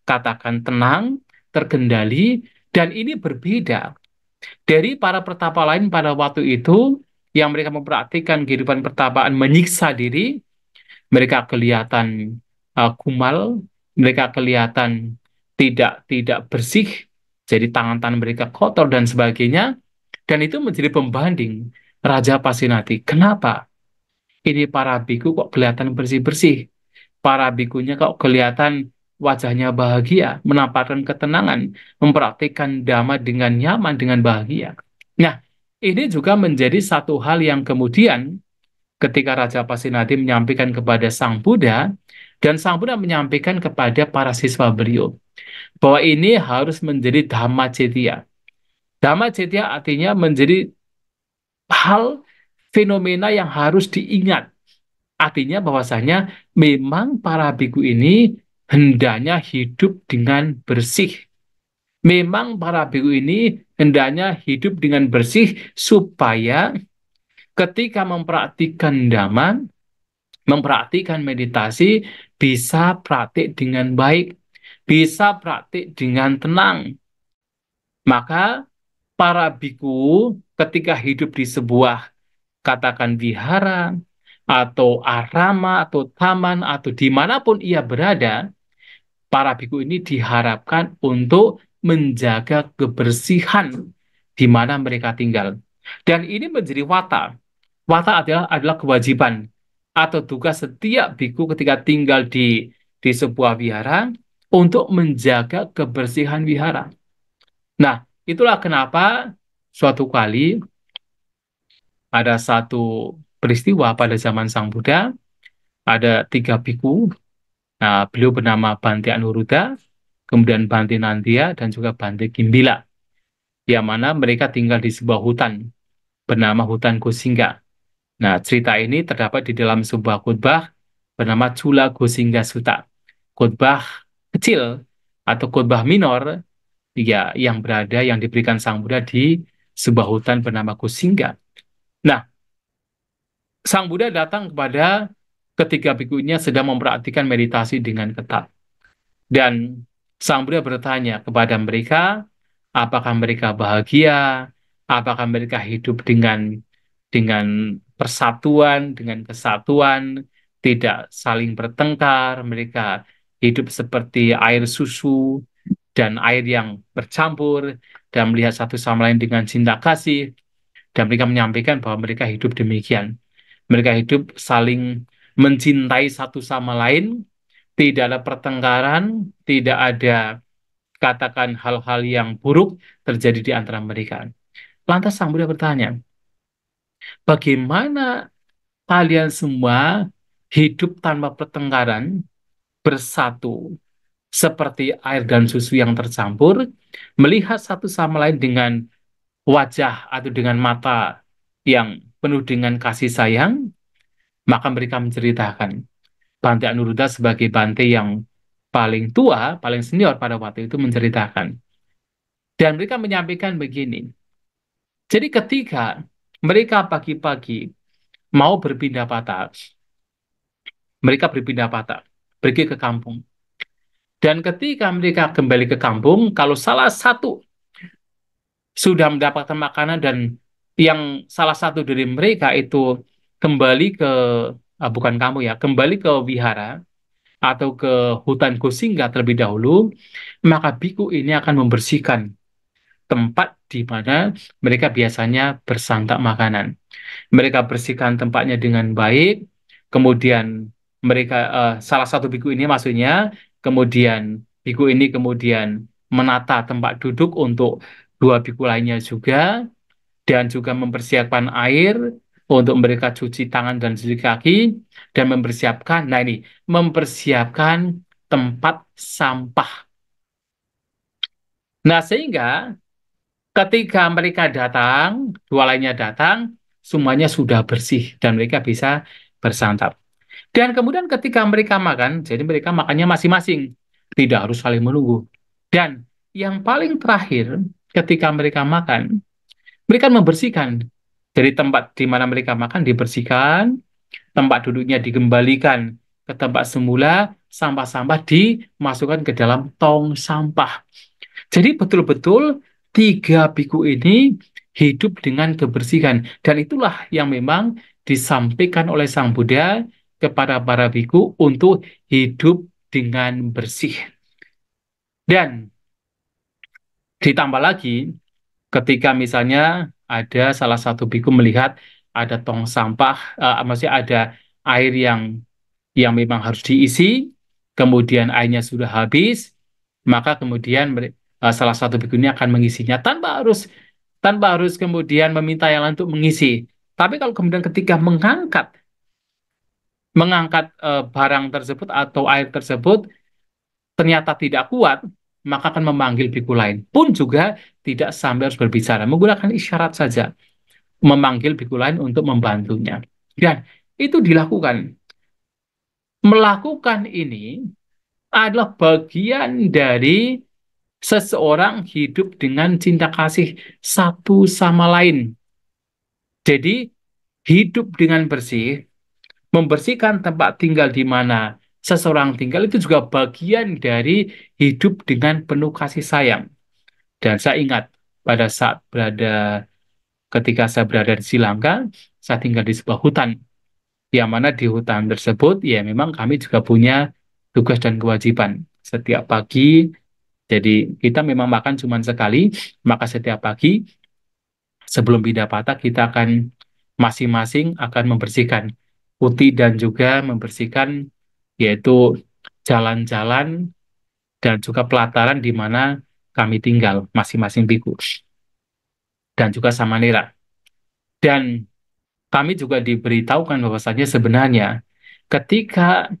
katakan tenang, terkendali, dan ini berbeda dari para pertapa lain pada waktu itu yang mereka mempraktikkan kehidupan pertapaan menyiksa diri, mereka kelihatan kumal, mereka kelihatan tidak tidak bersih, jadi tangan-tangan mereka kotor dan sebagainya, dan itu menjadi pembanding Raja Pasinati. Kenapa? Ini para biku kok kelihatan bersih-bersih, para bikunya kok kelihatan wajahnya bahagia, menampakkan ketenangan, mempraktikkan dhamma dengan nyaman, dengan bahagia. Nah, ini juga menjadi satu hal yang kemudian ketika Raja Pasinati menyampaikan kepada Sang Buddha, dan Sang Buddha menyampaikan kepada para siswa beliau, bahwa ini harus menjadi Dhamma Cetiya. Dhamma Cetiya artinya menjadi hal fenomena yang harus diingat. Artinya bahwasanya memang para biku ini hendaknya hidup dengan bersih. Memang para biku ini hendaknya hidup dengan bersih supaya ketika mempraktikkan dhamma, mempraktikkan meditasi, bisa praktik dengan baik, bisa praktik dengan tenang. Maka para biku ketika hidup di sebuah katakan vihara atau arama atau taman atau dimanapun ia berada, para biku ini diharapkan untuk menjaga kebersihan di mana mereka tinggal. Dan ini menjadi wata. Wata adalah kewajiban atau tugas setiap biku ketika tinggal di sebuah wihara untuk menjaga kebersihan wihara. Nah, itulah kenapa suatu kali ada satu peristiwa pada zaman Sang Buddha, ada tiga biku. Nah, beliau bernama Bante Anuruddha, kemudian Bante Nantia, dan juga Bante Kimbila, yang mana mereka tinggal di sebuah hutan bernama Hutan Gosinga. Nah, cerita ini terdapat di dalam sebuah khutbah bernama Chula Gosinga Sutta. Khutbah kecil atau khutbah minor ya yang diberikan Sang Buddha di sebuah hutan bernama Gosinga. Nah, Sang Buddha datang kepada ketiga bikunya sedang mempraktikkan meditasi dengan ketat. Dan Sang Buddha bertanya kepada mereka, apakah mereka bahagia, apakah mereka hidup dengan persatuan, dengan kesatuan, tidak saling bertengkar, mereka hidup seperti air susu dan air yang bercampur, dan melihat satu sama lain dengan cinta kasih, dan mereka menyampaikan bahwa mereka hidup demikian. Mereka hidup saling mencintai satu sama lain, tidak ada pertengkaran, tidak ada katakan hal-hal yang buruk terjadi di antara mereka. Lantas Sang Buddha bertanya, bagaimana kalian semua hidup tanpa pertengkaran, bersatu, seperti air dan susu yang tercampur, melihat satu sama lain dengan wajah atau dengan mata yang penuh dengan kasih sayang, maka mereka menceritakan. Bante Anuruddha sebagai Bante yang paling tua, paling senior pada waktu itu menceritakan. Dan mereka menyampaikan begini. Jadi ketika mereka pagi-pagi mau berpindah patah, mereka berpindah patah, pergi ke kampung. Dan ketika mereka kembali ke kampung, kalau salah satu sudah mendapatkan makanan dan yang salah satu dari mereka itu kembali ke, bukan kamu ya, kembali ke wihara, atau ke hutan Gosinga terlebih dahulu, maka biku ini akan membersihkan tempat di mana mereka biasanya bersantap makanan. Mereka bersihkan tempatnya dengan baik, kemudian mereka salah satu biku ini maksudnya, kemudian biku ini kemudian menata tempat duduk untuk dua biku lainnya juga, dan juga mempersiapkan air untuk mereka cuci tangan dan cuci kaki, dan mempersiapkan, nah ini, mempersiapkan tempat sampah. Nah, sehingga ketika mereka datang, dua lainnya datang, semuanya sudah bersih dan mereka bisa bersantap. Dan kemudian ketika mereka makan, jadi mereka makannya masing-masing, tidak harus saling menunggu. Dan yang paling terakhir, ketika mereka makan, mereka membersihkan. Jadi tempat di mana mereka makan dibersihkan, tempat duduknya dikembalikan ke tempat semula, sampah-sampah dimasukkan ke dalam tong sampah. Jadi betul-betul tiga biku ini hidup dengan kebersihan. Dan itulah yang memang disampaikan oleh Sang Buddha kepada para biku untuk hidup dengan bersih. Dan ditambah lagi, ketika misalnya ada salah satu biku melihat ada tong sampah, maksudnya ada air yang memang harus diisi, kemudian airnya sudah habis, maka kemudian salah satu biku ini akan mengisinya tanpa harus kemudian meminta yang lain untuk mengisi. Tapi kalau kemudian ketika mengangkat mengangkat barang tersebut atau air tersebut ternyata tidak kuat, maka akan memanggil biku lain. Pun juga tidak sampai harus berbicara, menggunakan isyarat saja, memanggil biku lain untuk membantunya. Dan itu dilakukan. Melakukan ini adalah bagian dari seseorang hidup dengan cinta kasih satu sama lain. Jadi, hidup dengan bersih, membersihkan tempat tinggal di mana seseorang tinggal itu juga bagian dari hidup dengan penuh kasih sayang. Dan saya ingat pada saat ketika saya berada di Sri Lanka, saya tinggal di sebuah hutan, yang mana di hutan tersebut, ya memang kami juga punya tugas dan kewajiban. Setiap pagi, jadi kita memang makan cuma sekali, maka setiap pagi sebelum pindah patah kita akan masing-masing akan membersihkan putih dan juga membersihkan yaitu jalan-jalan dan juga pelataran di mana kami tinggal masing-masing biku dan juga samanera. Dan kami juga diberitahukan bahwasanya sebenarnya ketika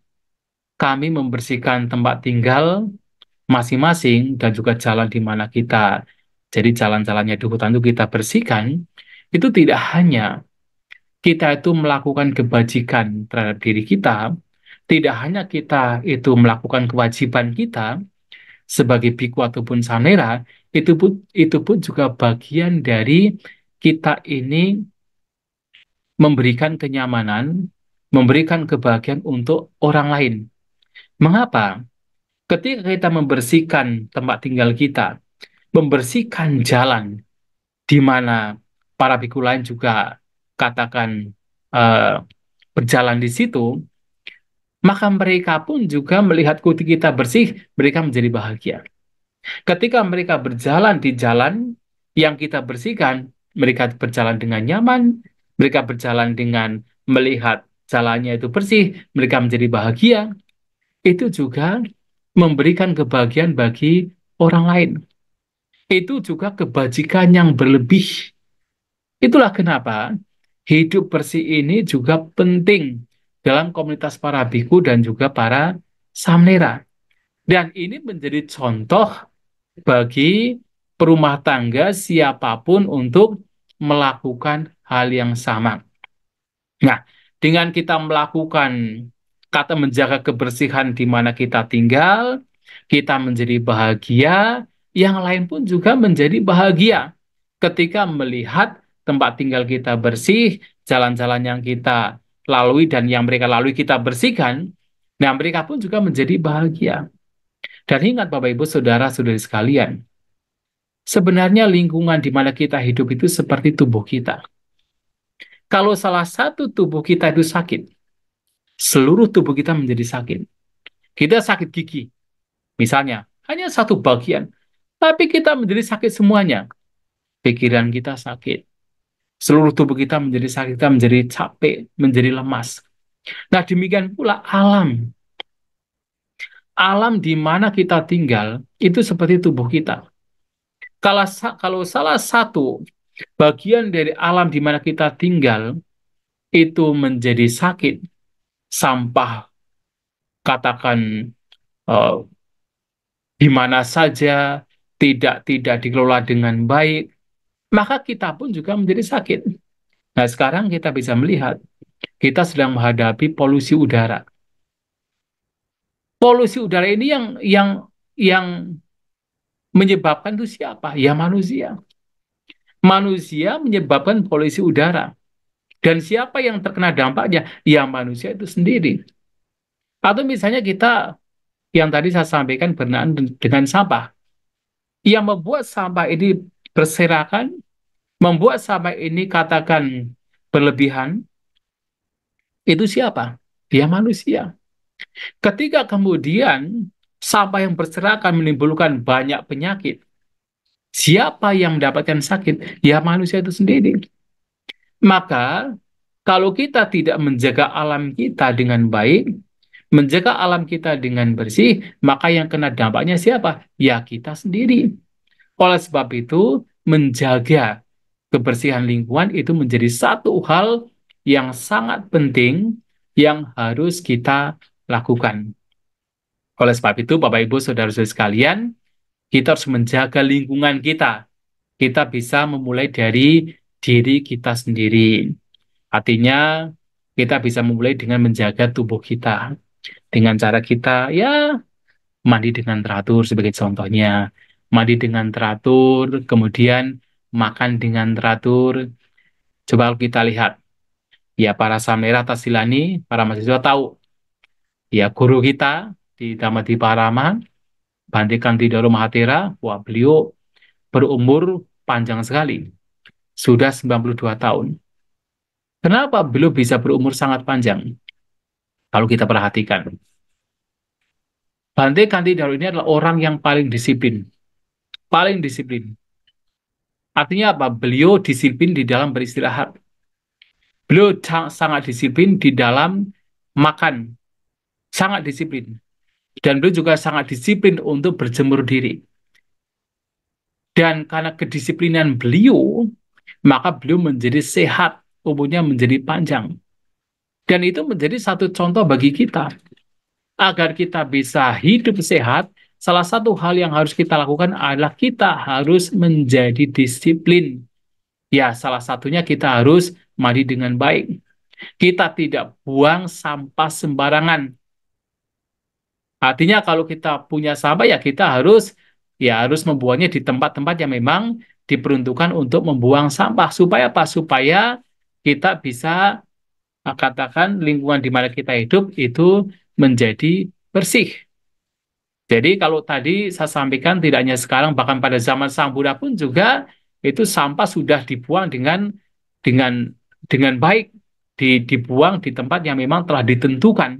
kami membersihkan tempat tinggal masing-masing dan juga jalan di mana kita, jadi jalan-jalannya di hutan itu kita bersihkan, itu tidak hanya kita itu melakukan kebajikan terhadap diri kita, tidak hanya kita itu melakukan kewajiban kita sebagai biku ataupun sanera, itu pun juga bagian dari kita ini memberikan kenyamanan, memberikan kebahagiaan untuk orang lain. Mengapa? Ketika kita membersihkan tempat tinggal kita, membersihkan jalan di mana para biku lain juga katakan eh, berjalan di situ, maka mereka pun juga melihat kuti kita bersih, mereka menjadi bahagia. Ketika mereka berjalan di jalan yang kita bersihkan, mereka berjalan dengan nyaman, mereka berjalan dengan melihat jalannya itu bersih, mereka menjadi bahagia. Itu juga memberikan kebahagiaan bagi orang lain. Itu juga kebajikan yang berlebih. Itulah kenapa hidup bersih ini juga penting dalam komunitas para biku dan juga para samnera. Dan ini menjadi contoh bagi perumah tangga siapapun untuk melakukan hal yang sama. Nah, dengan kita melakukan kata menjaga kebersihan di mana kita tinggal, kita menjadi bahagia, yang lain pun juga menjadi bahagia ketika melihat tempat tinggal kita bersih, jalan-jalan yang kita lalui dan yang mereka lalui kita bersihkan, nah mereka pun juga menjadi bahagia. Dan ingat Bapak Ibu Saudara-saudari sekalian, sebenarnya lingkungan di mana kita hidup itu seperti tubuh kita. Kalau salah satu tubuh kita itu sakit, seluruh tubuh kita menjadi sakit. Kita sakit gigi, misalnya, hanya satu bagian, tapi kita menjadi sakit semuanya. Pikiran kita sakit, seluruh tubuh kita menjadi sakit, kita menjadi capek, menjadi lemas. Nah, demikian pula alam. Alam di mana kita tinggal itu seperti tubuh kita. Kalau salah satu bagian dari alam di mana kita tinggal itu menjadi sakit, sampah, katakan eh, di mana saja tidak dikelola dengan baik, maka kita pun juga menjadi sakit. Nah, sekarang kita bisa melihat kita sedang menghadapi polusi udara. Polusi udara ini yang menyebabkan itu siapa? Ya manusia. Manusia menyebabkan polusi udara. Dan siapa yang terkena dampaknya? Ya manusia itu sendiri. Atau misalnya kita yang tadi saya sampaikan berkenaan dengan sampah. Yang membuat sampah ini berserakan, membuat sampah ini katakan berlebihan, itu siapa? Ya manusia. Ketika kemudian sampah yang berserakan menimbulkan banyak penyakit, siapa yang mendapatkan sakit? Ya manusia itu sendiri. Maka kalau kita tidak menjaga alam kita dengan baik, menjaga alam kita dengan bersih, maka yang kena dampaknya siapa? Ya kita sendiri. Oleh sebab itu, menjaga kebersihan lingkungan itu menjadi satu hal yang sangat penting yang harus kita lakukan. Oleh sebab itu, Bapak Ibu, saudara-saudara sekalian, kita harus menjaga lingkungan kita. Kita bisa memulai dari diri kita sendiri. Artinya, kita bisa memulai dengan menjaga tubuh kita. Dengan cara kita, ya, mandi dengan teratur sebagai contohnya. Mandi dengan teratur, kemudian makan dengan teratur. Coba kita lihat, ya para Samera Tasilani, para mahasiswa tahu, ya guru kita di Damati Parama, Bante Kanti Daro Mahatera, wah beliau berumur panjang sekali, sudah 92 tahun. Kenapa beliau bisa berumur sangat panjang? Kalau kita perhatikan, Bante Kanti Daro ini adalah orang yang paling disiplin, paling disiplin. Artinya apa? Beliau disiplin di dalam beristirahat. Beliau sangat disiplin di dalam makan, sangat disiplin. Dan beliau juga sangat disiplin untuk berjemur diri. Dan karena kedisiplinan beliau, maka beliau menjadi sehat, umurnya menjadi panjang. Dan itu menjadi satu contoh bagi kita. Agar kita bisa hidup sehat, salah satu hal yang harus kita lakukan adalah kita harus menjadi disiplin. Ya, salah satunya kita harus mandi dengan baik. Kita tidak buang sampah sembarangan. Artinya kalau kita punya sampah ya kita harus membuangnya di tempat-tempat yang memang diperuntukkan untuk membuang sampah supaya apa? Supaya kita bisa katakan lingkungan di mana kita hidup itu menjadi bersih. Jadi kalau tadi saya sampaikan tidak hanya sekarang bahkan pada zaman Sang Buddha pun juga itu sampah sudah dibuang dengan dengan baik, dibuang di tempat yang memang telah ditentukan.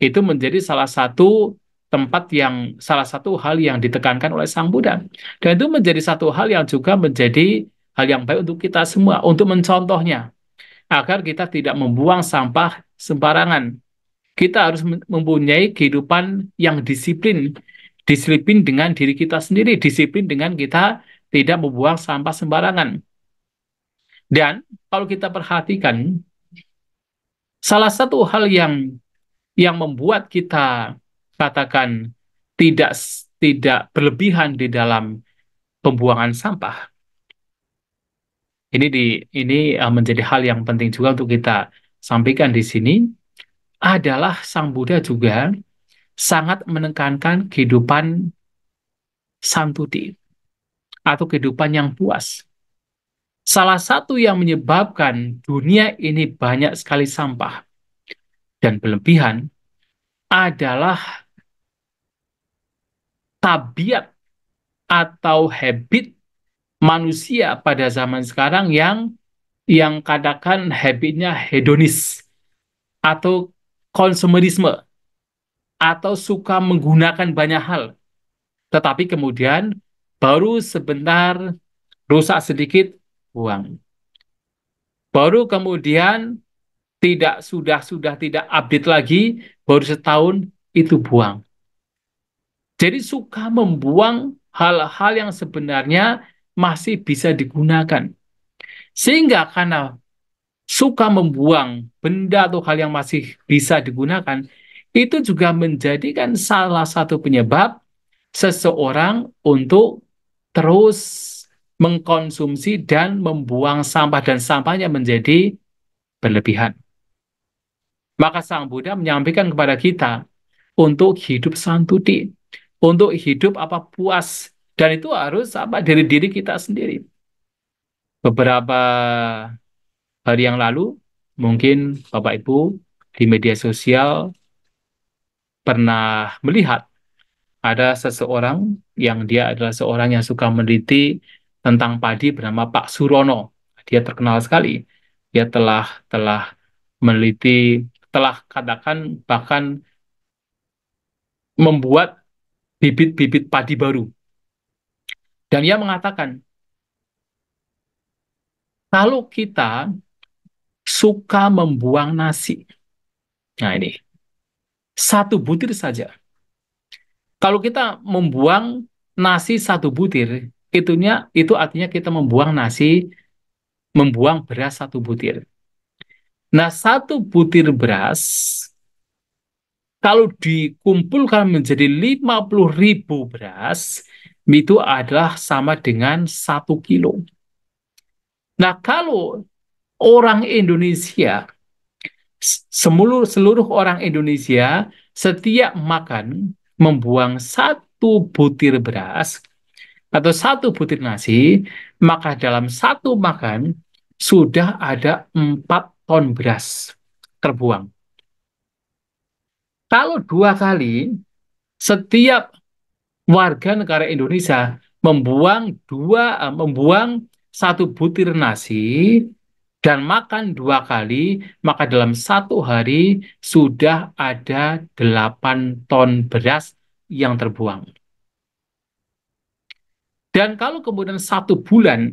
Itu menjadi salah satu tempat yang salah satu hal yang ditekankan oleh Sang Buddha. Dan itu menjadi satu hal yang juga menjadi hal yang baik untuk kita semua, untuk mencontohnya, agar kita tidak membuang sampah sembarangan. Kita harus mempunyai kehidupan yang disiplin, disiplin dengan diri kita sendiri, disiplin dengan kita tidak membuang sampah sembarangan. Dan kalau kita perhatikan, salah satu hal yang membuat kita katakan tidak tidak berlebihan di dalam pembuangan sampah. Ini menjadi hal yang penting juga untuk kita sampaikan di sini adalah Sang Buddha juga sangat menekankan kehidupan santuti atau kehidupan yang puas. Salah satu yang menyebabkan dunia ini banyak sekali sampah dan berlebihan adalah tabiat atau habit manusia pada zaman sekarang yang katakan habitnya hedonis atau konsumerisme atau suka menggunakan banyak hal, tetapi kemudian baru sebentar rusak sedikit buang. Baru kemudian Tidak sudah tidak update lagi, baru setahun itu buang. Jadi suka membuang hal-hal yang sebenarnya masih bisa digunakan. Sehingga karena suka membuang benda atau hal yang masih bisa digunakan, itu juga menjadikan salah satu penyebab seseorang untuk terus mengkonsumsi dan membuang sampah dan sampahnya menjadi berlebihan. Maka Sang Buddha menyampaikan kepada kita untuk hidup santuti, untuk hidup apa puas, dan itu harus apa dari diri kita sendiri. Beberapa hari yang lalu, mungkin Bapak Ibu di media sosial pernah melihat ada seseorang yang dia adalah seorang yang suka meneliti tentang padi bernama Pak Surono. Dia terkenal sekali. Dia telah meneliti, telah katakan bahkan membuat bibit-bibit padi baru. Dan ia mengatakan, kalau kita suka membuang nasi, nah ini, satu butir saja. Kalau kita membuang nasi satu butir, itu artinya kita membuang nasi, membuang beras satu butir. Nah, satu butir beras, kalau dikumpulkan menjadi 50.000 beras, itu adalah sama dengan 1 kilo. Nah, kalau orang Indonesia, seluruh orang Indonesia, setiap makan membuang satu butir beras atau satu butir nasi, maka dalam satu makan sudah ada 4 ton beras terbuang. Kalau 2 kali, setiap warga negara Indonesia membuang satu butir nasi dan makan 2 kali, maka dalam satu hari sudah ada 8 ton beras yang terbuang. Dan kalau kemudian 1 bulan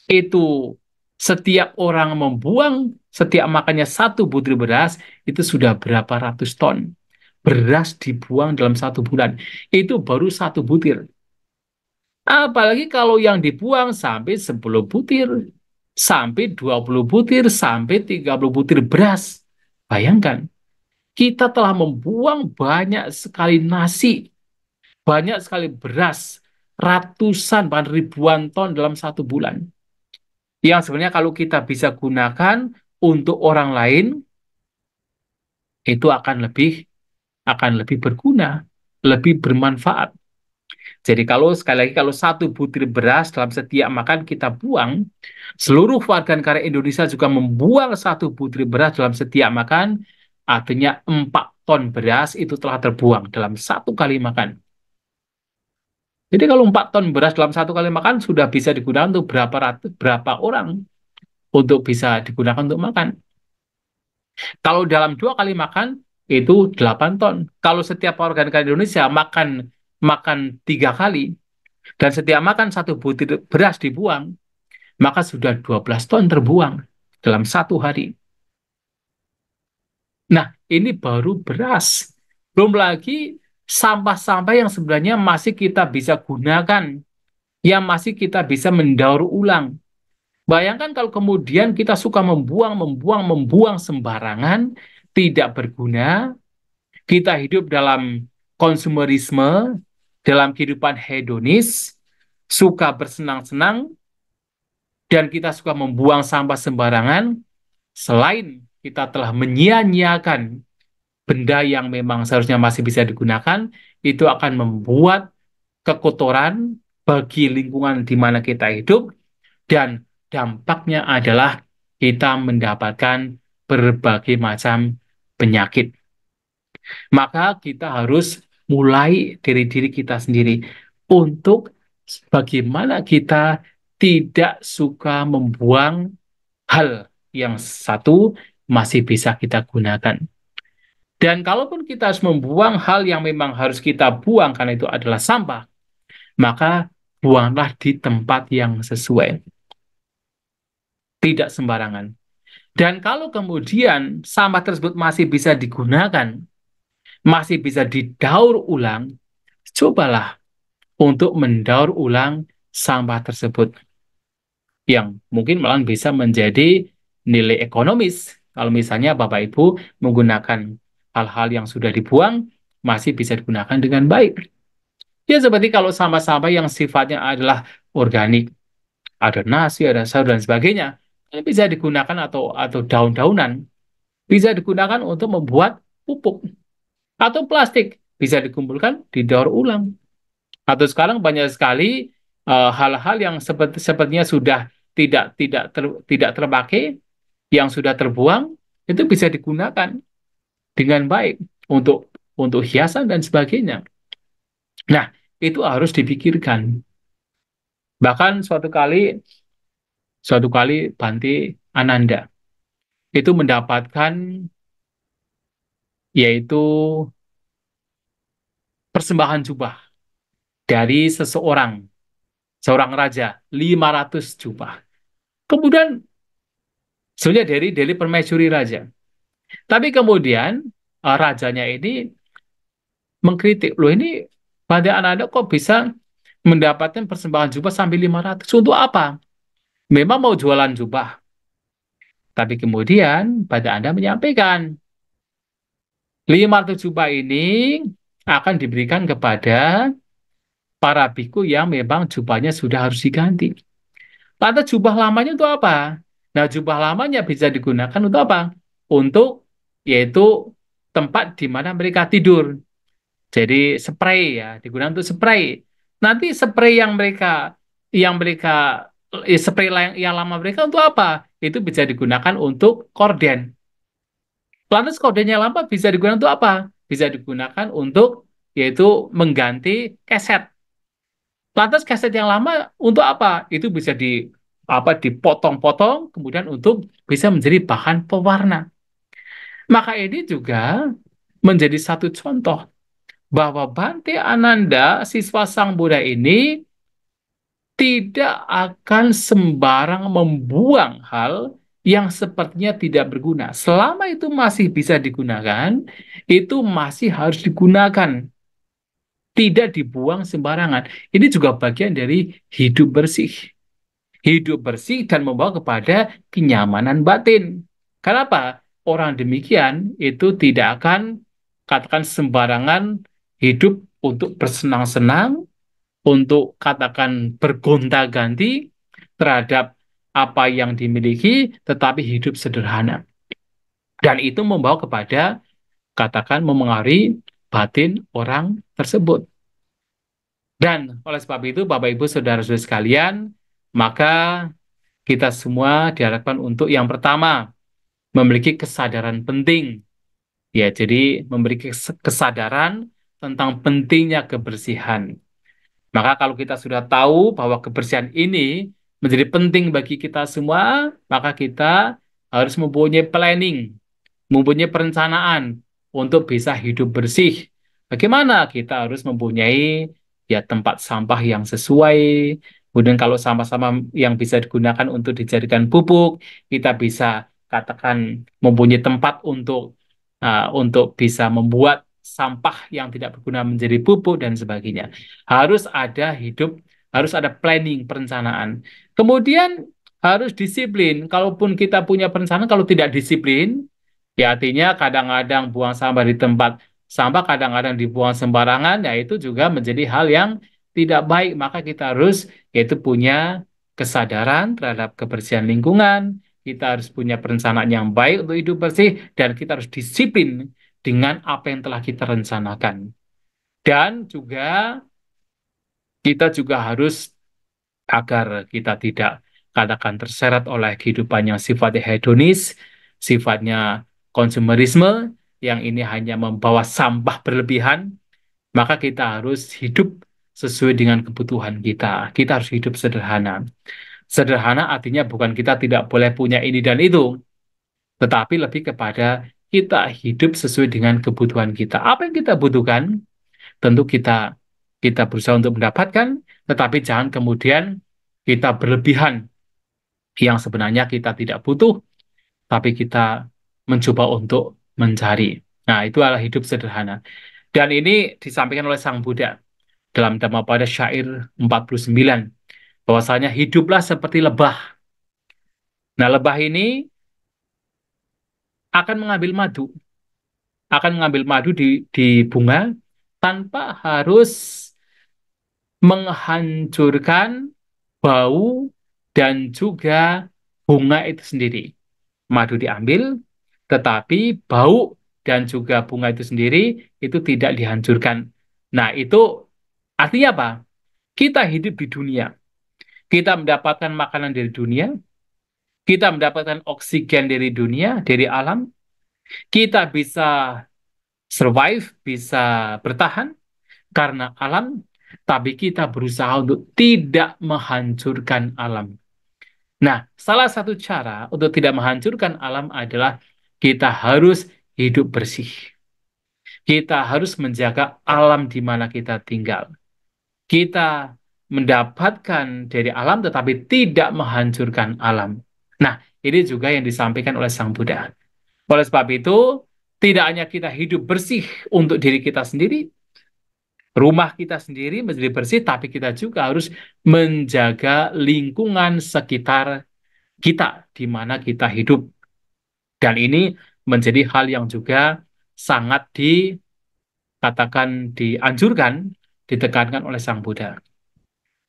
itu setiap orang membuang setiap makannya satu butir beras, itu sudah berapa ratus ton beras dibuang dalam 1 bulan. Itu baru satu butir. Apalagi kalau yang dibuang sampai 10 butir, sampai 20 butir, sampai 30 butir beras. Bayangkan, kita telah membuang banyak sekali nasi, banyak sekali beras, ratusan, bahkan ribuan ton dalam 1 bulan. Yang sebenarnya kalau kita bisa gunakan untuk orang lain, itu akan lebih berguna, lebih bermanfaat. Jadi kalau sekali lagi kalau satu butir beras dalam setiap makan kita buang, seluruh warga negara Indonesia juga membuang satu butir beras dalam setiap makan, artinya 4 ton beras itu telah terbuang dalam satu kali makan. Jadi kalau 4 ton beras dalam satu kali makan sudah bisa digunakan untuk berapa orang untuk bisa digunakan untuk makan. Kalau dalam 2 kali makan itu 8 ton. Kalau setiap warga negara Indonesia makan makan 3 kali dan setiap makan satu butir beras dibuang, maka sudah 12 ton terbuang dalam satu hari. Nah, ini baru beras. Belum lagi sampah-sampah yang sebenarnya masih kita bisa gunakan, yang masih kita bisa mendaur ulang. Bayangkan kalau kemudian kita suka membuang sembarangan, tidak berguna, kita hidup dalam konsumerisme, dalam kehidupan hedonis, suka bersenang-senang, dan kita suka membuang sampah sembarangan, selain kita telah menyia-nyiakan benda yang memang seharusnya masih bisa digunakan, itu akan membuat kekotoran bagi lingkungan di mana kita hidup, dan dampaknya adalah kita mendapatkan berbagai macam penyakit. Maka kita harus mulai dari diri kita sendiri untuk bagaimana kita tidak suka membuang hal yang satu masih bisa kita gunakan. Dan kalaupun kita harus membuang hal yang memang harus kita buang karena itu adalah sampah, maka buanglah di tempat yang sesuai. Tidak sembarangan. Dan kalau kemudian sampah tersebut masih bisa digunakan, masih bisa didaur ulang, cobalah untuk mendaur ulang sampah tersebut yang mungkin malah bisa menjadi nilai ekonomis. Kalau misalnya Bapak Ibu menggunakan hal-hal yang sudah dibuang masih bisa digunakan dengan baik. Ya seperti kalau sampah-sampah yang sifatnya adalah organik, ada nasi, ada sayur dan sebagainya, ini bisa digunakan atau daun-daunan bisa digunakan untuk membuat pupuk atau plastik bisa dikumpulkan didaur ulang. Atau sekarang banyak sekali hal-hal yang sepertinya sudah tidak terpakai, yang sudah terbuang itu bisa digunakan dengan baik untuk hiasan dan sebagainya. Nah, itu harus dipikirkan. Bahkan suatu kali Bante Ananda itu mendapatkan yaitu persembahan jubah dari seorang raja, 500 jubah. Kemudian sebenarnya dari permaisuri raja. Tapi kemudian rajanya ini mengkritik, loh ini Bante Ananda kok bisa mendapatkan persembahan jubah sampai 500? Untuk apa? Memang mau jualan jubah. Tapi kemudian Bante Anda menyampaikan, 500 jubah ini akan diberikan kepada para biku yang memang jubahnya sudah harus diganti. Lantas jubah lamanya untuk apa? Nah, jubah lamanya bisa digunakan untuk apa? Untuk yaitu tempat di mana mereka tidur. Jadi spray ya, digunakan untuk spray. Nanti spray yang mereka spray yang lama mereka untuk apa? Itu bisa digunakan untuk korden. Lantas kordennya lama bisa digunakan untuk apa? Bisa digunakan untuk yaitu mengganti keset. Lantas kaset yang lama untuk apa? Itu bisa dipotong-potong kemudian untuk bisa menjadi bahan pewarna. Maka ini juga menjadi satu contoh bahwa Bante Ananda, siswa Sang Buddha ini tidak akan sembarang membuang hal yang sepertinya tidak berguna. Selama itu masih bisa digunakan, itu masih harus digunakan, tidak dibuang sembarangan. Ini juga bagian dari hidup bersih. Hidup bersih dan membawa kepada kenyamanan batin. Kenapa? Orang demikian itu tidak akan katakan sembarangan hidup untuk bersenang-senang, untuk katakan bergonta-ganti terhadap apa yang dimiliki, tetapi hidup sederhana. Dan itu membawa kepada katakan memengaruhi batin orang tersebut. Dan oleh sebab itu, Bapak Ibu Saudara-saudara sekalian, maka kita semua diharapkan untuk yang pertama memiliki kesadaran penting. Ya, jadi memiliki kesadaran tentang pentingnya kebersihan. Maka kalau kita sudah tahu bahwa kebersihan ini menjadi penting bagi kita semua, maka kita harus mempunyai planning, mempunyai perencanaan untuk bisa hidup bersih. Bagaimana kita harus mempunyai ya tempat sampah yang sesuai. Kemudian kalau sampah-sampah yang bisa digunakan untuk dijadikan pupuk, kita bisa katakan mempunyai tempat untuk bisa membuat sampah yang tidak berguna menjadi pupuk dan sebagainya. Harus ada planning, perencanaan. Kemudian harus disiplin. Kalaupun kita punya perencanaan, kalau tidak disiplin, ya artinya kadang-kadang buang sampah di tempat sampah, kadang-kadang dibuang sembarangan, ya itu juga menjadi hal yang tidak baik. Maka kita harus yaitu punya kesadaran terhadap kebersihan lingkungan, kita harus punya perencanaan yang baik untuk hidup bersih, dan kita harus disiplin dengan apa yang telah kita rencanakan. Dan juga kita juga harus agar kita tidak katakan terseret oleh kehidupan yang sifatnya hedonis, sifatnya konsumerisme, yang ini hanya membawa sampah berlebihan, maka kita harus hidup sesuai dengan kebutuhan kita. Kita harus hidup sederhana. Sederhana artinya bukan kita tidak boleh punya ini dan itu, tetapi lebih kepada kita hidup sesuai dengan kebutuhan kita. Apa yang kita butuhkan, tentu kita kita berusaha untuk mendapatkan, tetapi jangan kemudian kita berlebihan yang sebenarnya kita tidak butuh, tapi kita mencoba untuk mencari. Nah, itu adalah hidup sederhana. Dan ini disampaikan oleh Sang Buddha dalam Dhammapada Syair 49, bahwasanya hiduplah seperti lebah. Nah, lebah ini akan mengambil madu, di bunga tanpa harus menghancurkan bau dan juga bunga itu sendiri. Madu diambil, tetapi bau dan juga bunga itu sendiri itu tidak dihancurkan. Nah, itu artinya apa? Kita hidup di dunia, kita mendapatkan makanan dari dunia, kita mendapatkan oksigen dari dunia, dari alam, kita bisa survive, bisa bertahan karena alam, tapi kita berusaha untuk tidak menghancurkan alam. Nah, salah satu cara untuk tidak menghancurkan alam adalah kita harus hidup bersih. Kita harus menjaga alam di mana kita tinggal. Kita mendapatkan dari alam tetapi tidak menghancurkan alam. Nah, ini juga yang disampaikan oleh Sang Buddha. Oleh sebab itu, tidak hanya kita hidup bersih untuk diri kita sendiri, rumah kita sendiri menjadi bersih, tapi kita juga harus menjaga lingkungan sekitar kita di mana kita hidup. Dan ini menjadi hal yang juga sangat dikatakan, dianjurkan, ditekankan oleh Sang Buddha.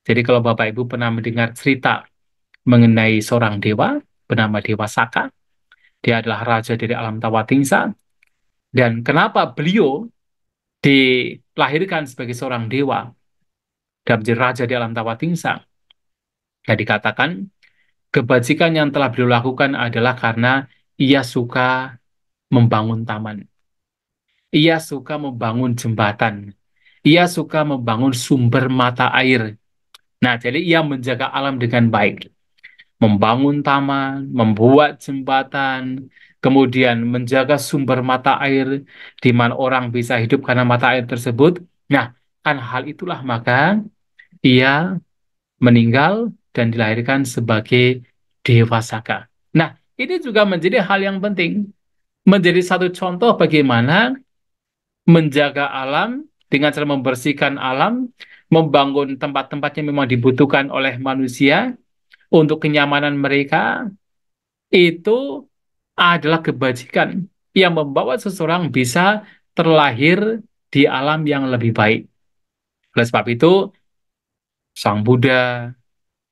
Jadi kalau Bapak Ibu pernah mendengar cerita mengenai seorang dewa bernama Dewa Saka, dia adalah raja dari alam Tawatingsa, dan kenapa beliau dilahirkan sebagai seorang dewa dan menjadi raja di alam Tawatingsa? Ya dikatakan, kebajikan yang telah beliau lakukan adalah karena ia suka membangun taman. Ia suka membangun jembatan. Ia suka membangun sumber mata air. Nah, jadi ia menjaga alam dengan baik. Membangun taman, membuat jembatan, kemudian menjaga sumber mata air di mana orang bisa hidup karena mata air tersebut. Nah, kan hal itulah maka ia meninggal dan dilahirkan sebagai Dewa Saka. Nah, ini juga menjadi hal yang penting, menjadi satu contoh bagaimana menjaga alam dengan cara membersihkan alam, membangun tempat-tempat yang memang dibutuhkan oleh manusia untuk kenyamanan mereka, itu adalah kebajikan yang membawa seseorang bisa terlahir di alam yang lebih baik. Oleh sebab itu, Sang Buddha,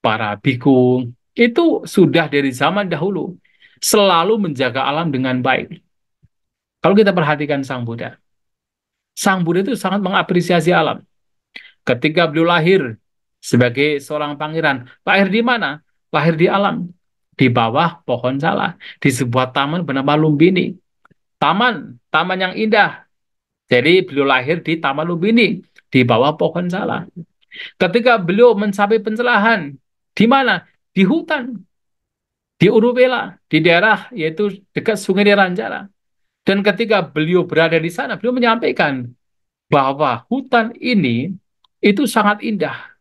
para biku, itu sudah dari zaman dahulu selalu menjaga alam dengan baik. Kalau kita perhatikan Sang Buddha itu sangat mengapresiasi alam. Ketika beliau lahir sebagai seorang pangeran, lahir di mana? Lahir di alam, di bawah pohon salah, di sebuah taman bernama Lumbini. Taman yang indah. Jadi beliau lahir di Taman Lumbini, di bawah pohon salah. Ketika beliau mencapai pencerahan, di mana? Di hutan, di Uruvela, di daerah yaitu dekat Sungai Deranjara. Dan ketika beliau berada di sana, beliau menyampaikan bahwa hutan ini itu sangat indah.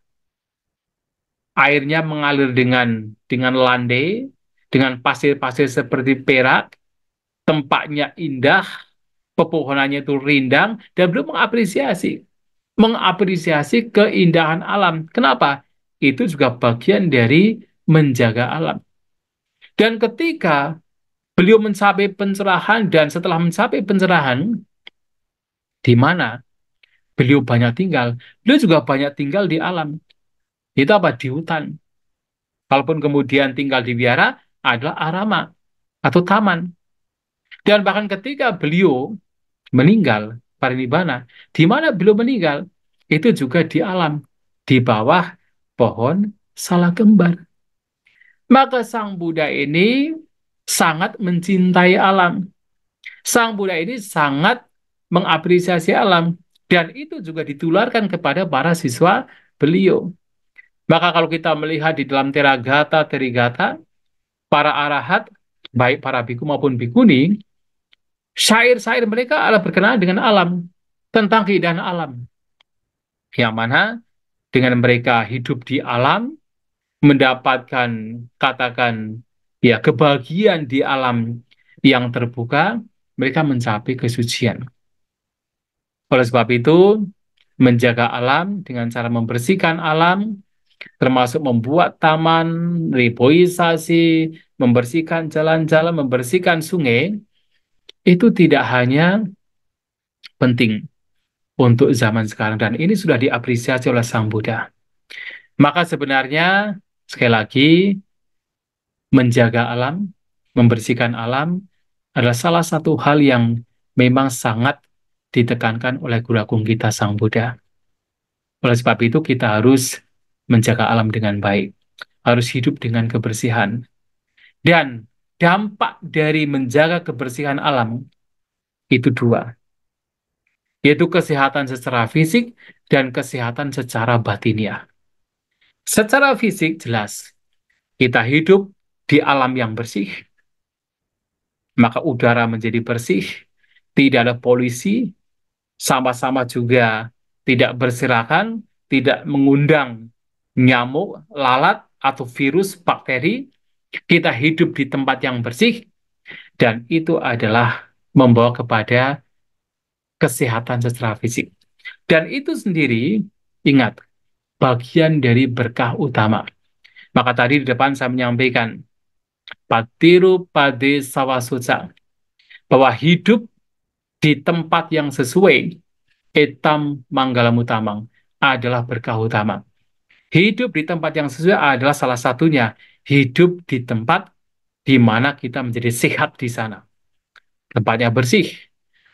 Airnya mengalir dengan landai, dengan pasir-pasir seperti perak, tempatnya indah, pepohonannya itu rindang, dan beliau mengapresiasi keindahan alam. Kenapa? Itu juga bagian dari menjaga alam. Dan ketika beliau mencapai pencerahan dan setelah mencapai pencerahan, di mana beliau banyak tinggal, beliau juga banyak tinggal di alam. Itu apa? Di hutan. Kalaupun kemudian tinggal di wihara adalah arama atau taman. Dan bahkan ketika beliau meninggal, parinibbana, di mana beliau meninggal, itu juga di alam, di bawah pohon salah kembar. Maka Sang Buddha ini sangat mencintai alam. Sang Buddha ini sangat mengapresiasi alam. Dan itu juga ditularkan kepada para siswa beliau. Maka kalau kita melihat di dalam Teragata, Terigata, para arahat, baik para biku maupun bikuni, syair-syair mereka adalah berkenaan dengan alam, tentang keindahan alam. Yang mana dengan mereka hidup di alam, mendapatkan, katakan, Ya, kebahagiaan di alam yang terbuka, mereka mencapai kesucian. Oleh sebab itu, menjaga alam dengan cara membersihkan alam, termasuk membuat taman, reboisasi, membersihkan jalan-jalan, membersihkan sungai, itu tidak hanya penting untuk zaman sekarang, dan ini sudah diapresiasi oleh Sang Buddha. Maka sebenarnya, sekali lagi, menjaga alam, membersihkan alam adalah salah satu hal yang memang sangat ditekankan oleh guru agung kita Sang Buddha. Oleh sebab itu kita harus menjaga alam dengan baik, harus hidup dengan kebersihan. Dan dampak dari menjaga kebersihan alam itu dua, yaitu kesehatan secara fisik dan kesehatan secara batiniah. Secara fisik jelas, kita hidup di alam yang bersih, maka udara menjadi bersih, tidak ada polusi, sama-sama juga tidak berserakan, tidak mengundang nyamuk, lalat, atau virus, bakteri. Kita hidup di tempat yang bersih, dan itu adalah membawa kepada kesehatan secara fisik. Dan itu sendiri, ingat, bagian dari berkah utama. Maka tadi di depan saya menyampaikan, Patiru Pade Sawasuca, bahwa hidup di tempat yang sesuai, etam manggalam utamang, adalah berkah utama. Hidup di tempat yang sesuai adalah salah satunya. Hidup di tempat di mana kita menjadi sehat di sana. Tempatnya bersih,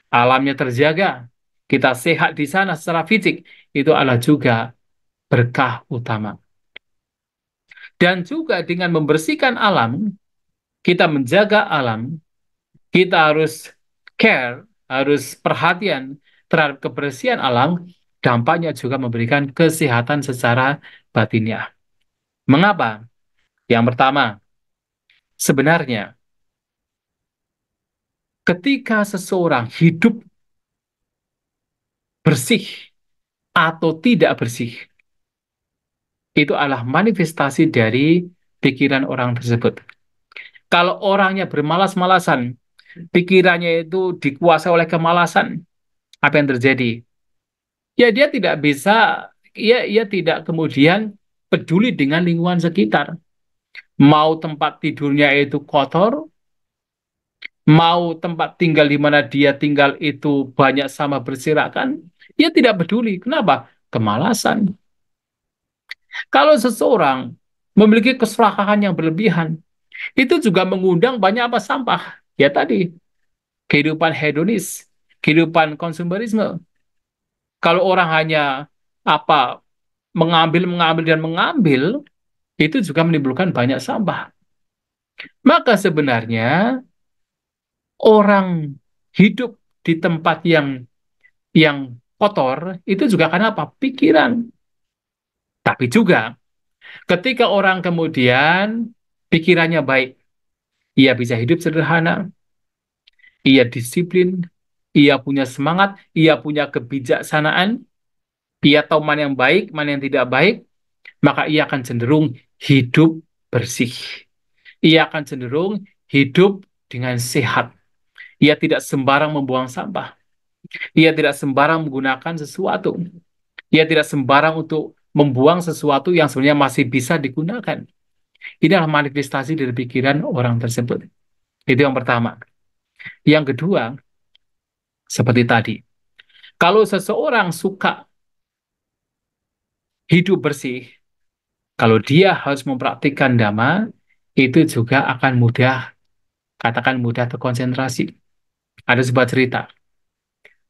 alamnya terjaga, kita sehat di sana secara fisik, itu adalah juga berkah utama. Dan juga dengan membersihkan alam, kita menjaga alam, kita harus care, harus perhatian terhadap kebersihan alam, dampaknya juga memberikan kesehatan secara batiniah. Mengapa? Yang pertama, sebenarnya ketika seseorang hidup bersih atau tidak bersih, itu adalah manifestasi dari pikiran orang tersebut. Kalau orangnya bermalas-malasan, pikirannya itu dikuasai oleh kemalasan, apa yang terjadi? Ya dia tidak bisa, ia tidak kemudian peduli dengan lingkungan sekitar. Mau tempat tidurnya itu kotor, mau tempat tinggal di mana dia tinggal itu banyak sampah berserakan, ia tidak peduli. Kenapa? Kemalasan. Kalau seseorang memiliki keserakahan yang berlebihan, itu juga mengundang banyak apa sampah. Ya tadi, kehidupan hedonis, kehidupan konsumerisme. Kalau orang hanya apa mengambil, mengambil dan mengambil, itu juga menimbulkan banyak sampah. Maka sebenarnya orang hidup di tempat yang kotor itu juga karena apa? Pikiran. Tapi juga ketika orang kemudian pikirannya baik, ia bisa hidup sederhana, ia disiplin, ia punya semangat, ia punya kebijaksanaan, ia tahu mana yang baik, mana yang tidak baik, maka ia akan cenderung hidup bersih. Ia akan cenderung hidup dengan sehat. Ia tidak sembarang membuang sampah. Ia tidak sembarang menggunakan sesuatu. Ia tidak sembarang untuk membuang sesuatu yang sebenarnya masih bisa digunakan. Ini adalah manifestasi dari pikiran orang tersebut. Itu yang pertama. Yang kedua, seperti tadi, kalau seseorang suka hidup bersih, kalau dia harus mempraktikkan dhamma, itu juga akan mudah, katakan mudah terkonsentrasi. Ada sebuah cerita.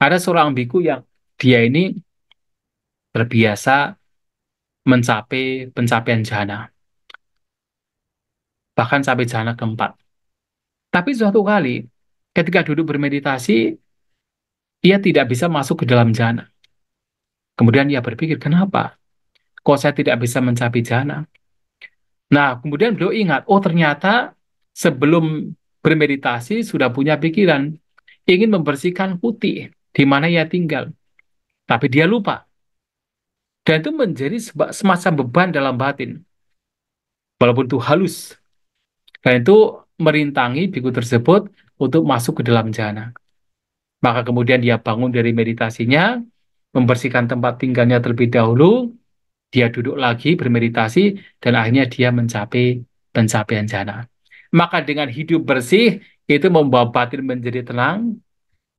Ada seorang biku yang dia ini terbiasa mencapai pencapaian jhana, bahkan sampai jhana keempat. Tapi suatu kali, ketika duduk bermeditasi, ia tidak bisa masuk ke dalam jhana. Kemudian ia berpikir, kenapa? Kok saya tidak bisa mencapai jhana? Nah, kemudian beliau ingat, oh ternyata sebelum bermeditasi sudah punya pikiran, ingin membersihkan putih di mana ia tinggal. Tapi dia lupa. Dan itu menjadi semacam beban dalam batin. Walaupun itu halus, Dan itu merintangi biku tersebut untuk masuk ke dalam jana. Maka kemudian dia bangun dari meditasinya, membersihkan tempat tinggalnya terlebih dahulu, dia duduk lagi bermeditasi, dan akhirnya dia mencapai pencapaian jana. Maka dengan hidup bersih, itu membawa batin menjadi tenang,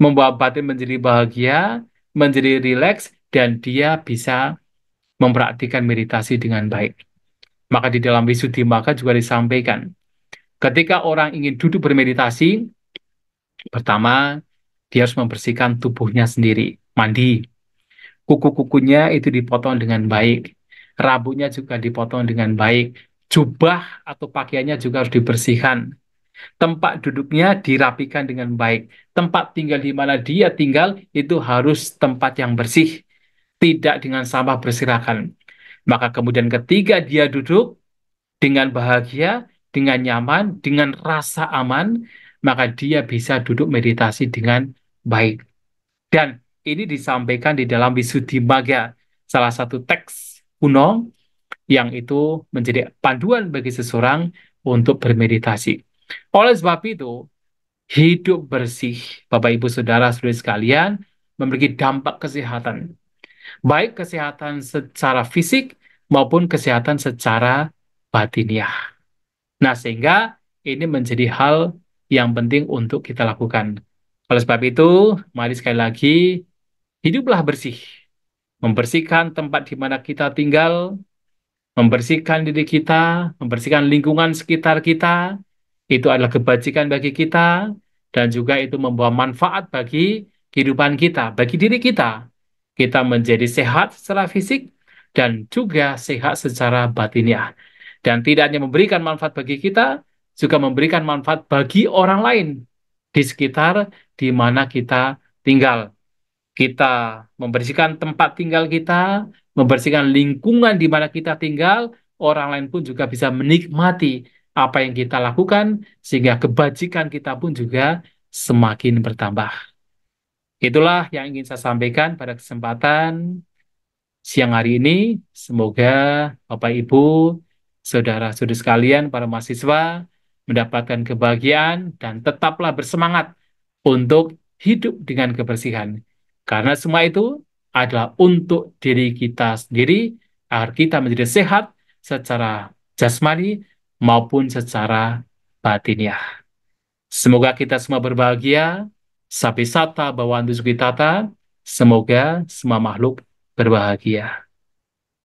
membawa batin menjadi bahagia, menjadi rileks, dan dia bisa mempraktikkan meditasi dengan baik. Maka di dalam Wisuddhimagga juga disampaikan, ketika orang ingin duduk bermeditasi, pertama, dia harus membersihkan tubuhnya sendiri, mandi. Kuku-kukunya itu dipotong dengan baik. Rambutnya juga dipotong dengan baik. Jubah atau pakaiannya juga harus dibersihkan. Tempat duduknya dirapikan dengan baik. Tempat tinggal di mana dia tinggal itu harus tempat yang bersih, tidak dengan sampah berserakan. Maka kemudian ketika dia duduk dengan bahagia, dengan nyaman, dengan rasa aman, maka dia bisa duduk meditasi dengan baik. Dan ini disampaikan di dalam Wisuddhimagga, salah satu teks kuno yang itu menjadi panduan bagi seseorang untuk bermeditasi. Oleh sebab itu, hidup bersih, Bapak Ibu Saudara Saudari sekalian, memiliki dampak kesehatan, baik kesehatan secara fisik maupun kesehatan secara batiniah. Nah, sehingga ini menjadi hal yang penting untuk kita lakukan. Oleh sebab itu, mari sekali lagi, hiduplah bersih. Membersihkan tempat di mana kita tinggal, membersihkan diri kita, membersihkan lingkungan sekitar kita, itu adalah kebajikan bagi kita, dan juga itu membawa manfaat bagi kehidupan kita, bagi diri kita. Kita menjadi sehat secara fisik, dan juga sehat secara batiniah. Dan tidak hanya memberikan manfaat bagi kita, juga memberikan manfaat bagi orang lain di sekitar di mana kita tinggal. Kita membersihkan tempat tinggal kita, membersihkan lingkungan di mana kita tinggal, orang lain pun juga bisa menikmati apa yang kita lakukan, sehingga kebajikan kita pun juga semakin bertambah. Itulah yang ingin saya sampaikan pada kesempatan siang hari ini. Semoga Bapak Ibu, saudara-saudari sekalian, para mahasiswa mendapatkan kebahagiaan dan tetaplah bersemangat untuk hidup dengan kebersihan. Karena semua itu adalah untuk diri kita sendiri, agar kita menjadi sehat secara jasmani maupun secara batiniah. Semoga kita semua berbahagia. Sapi sata bawantu sukitata. Semoga semua makhluk berbahagia.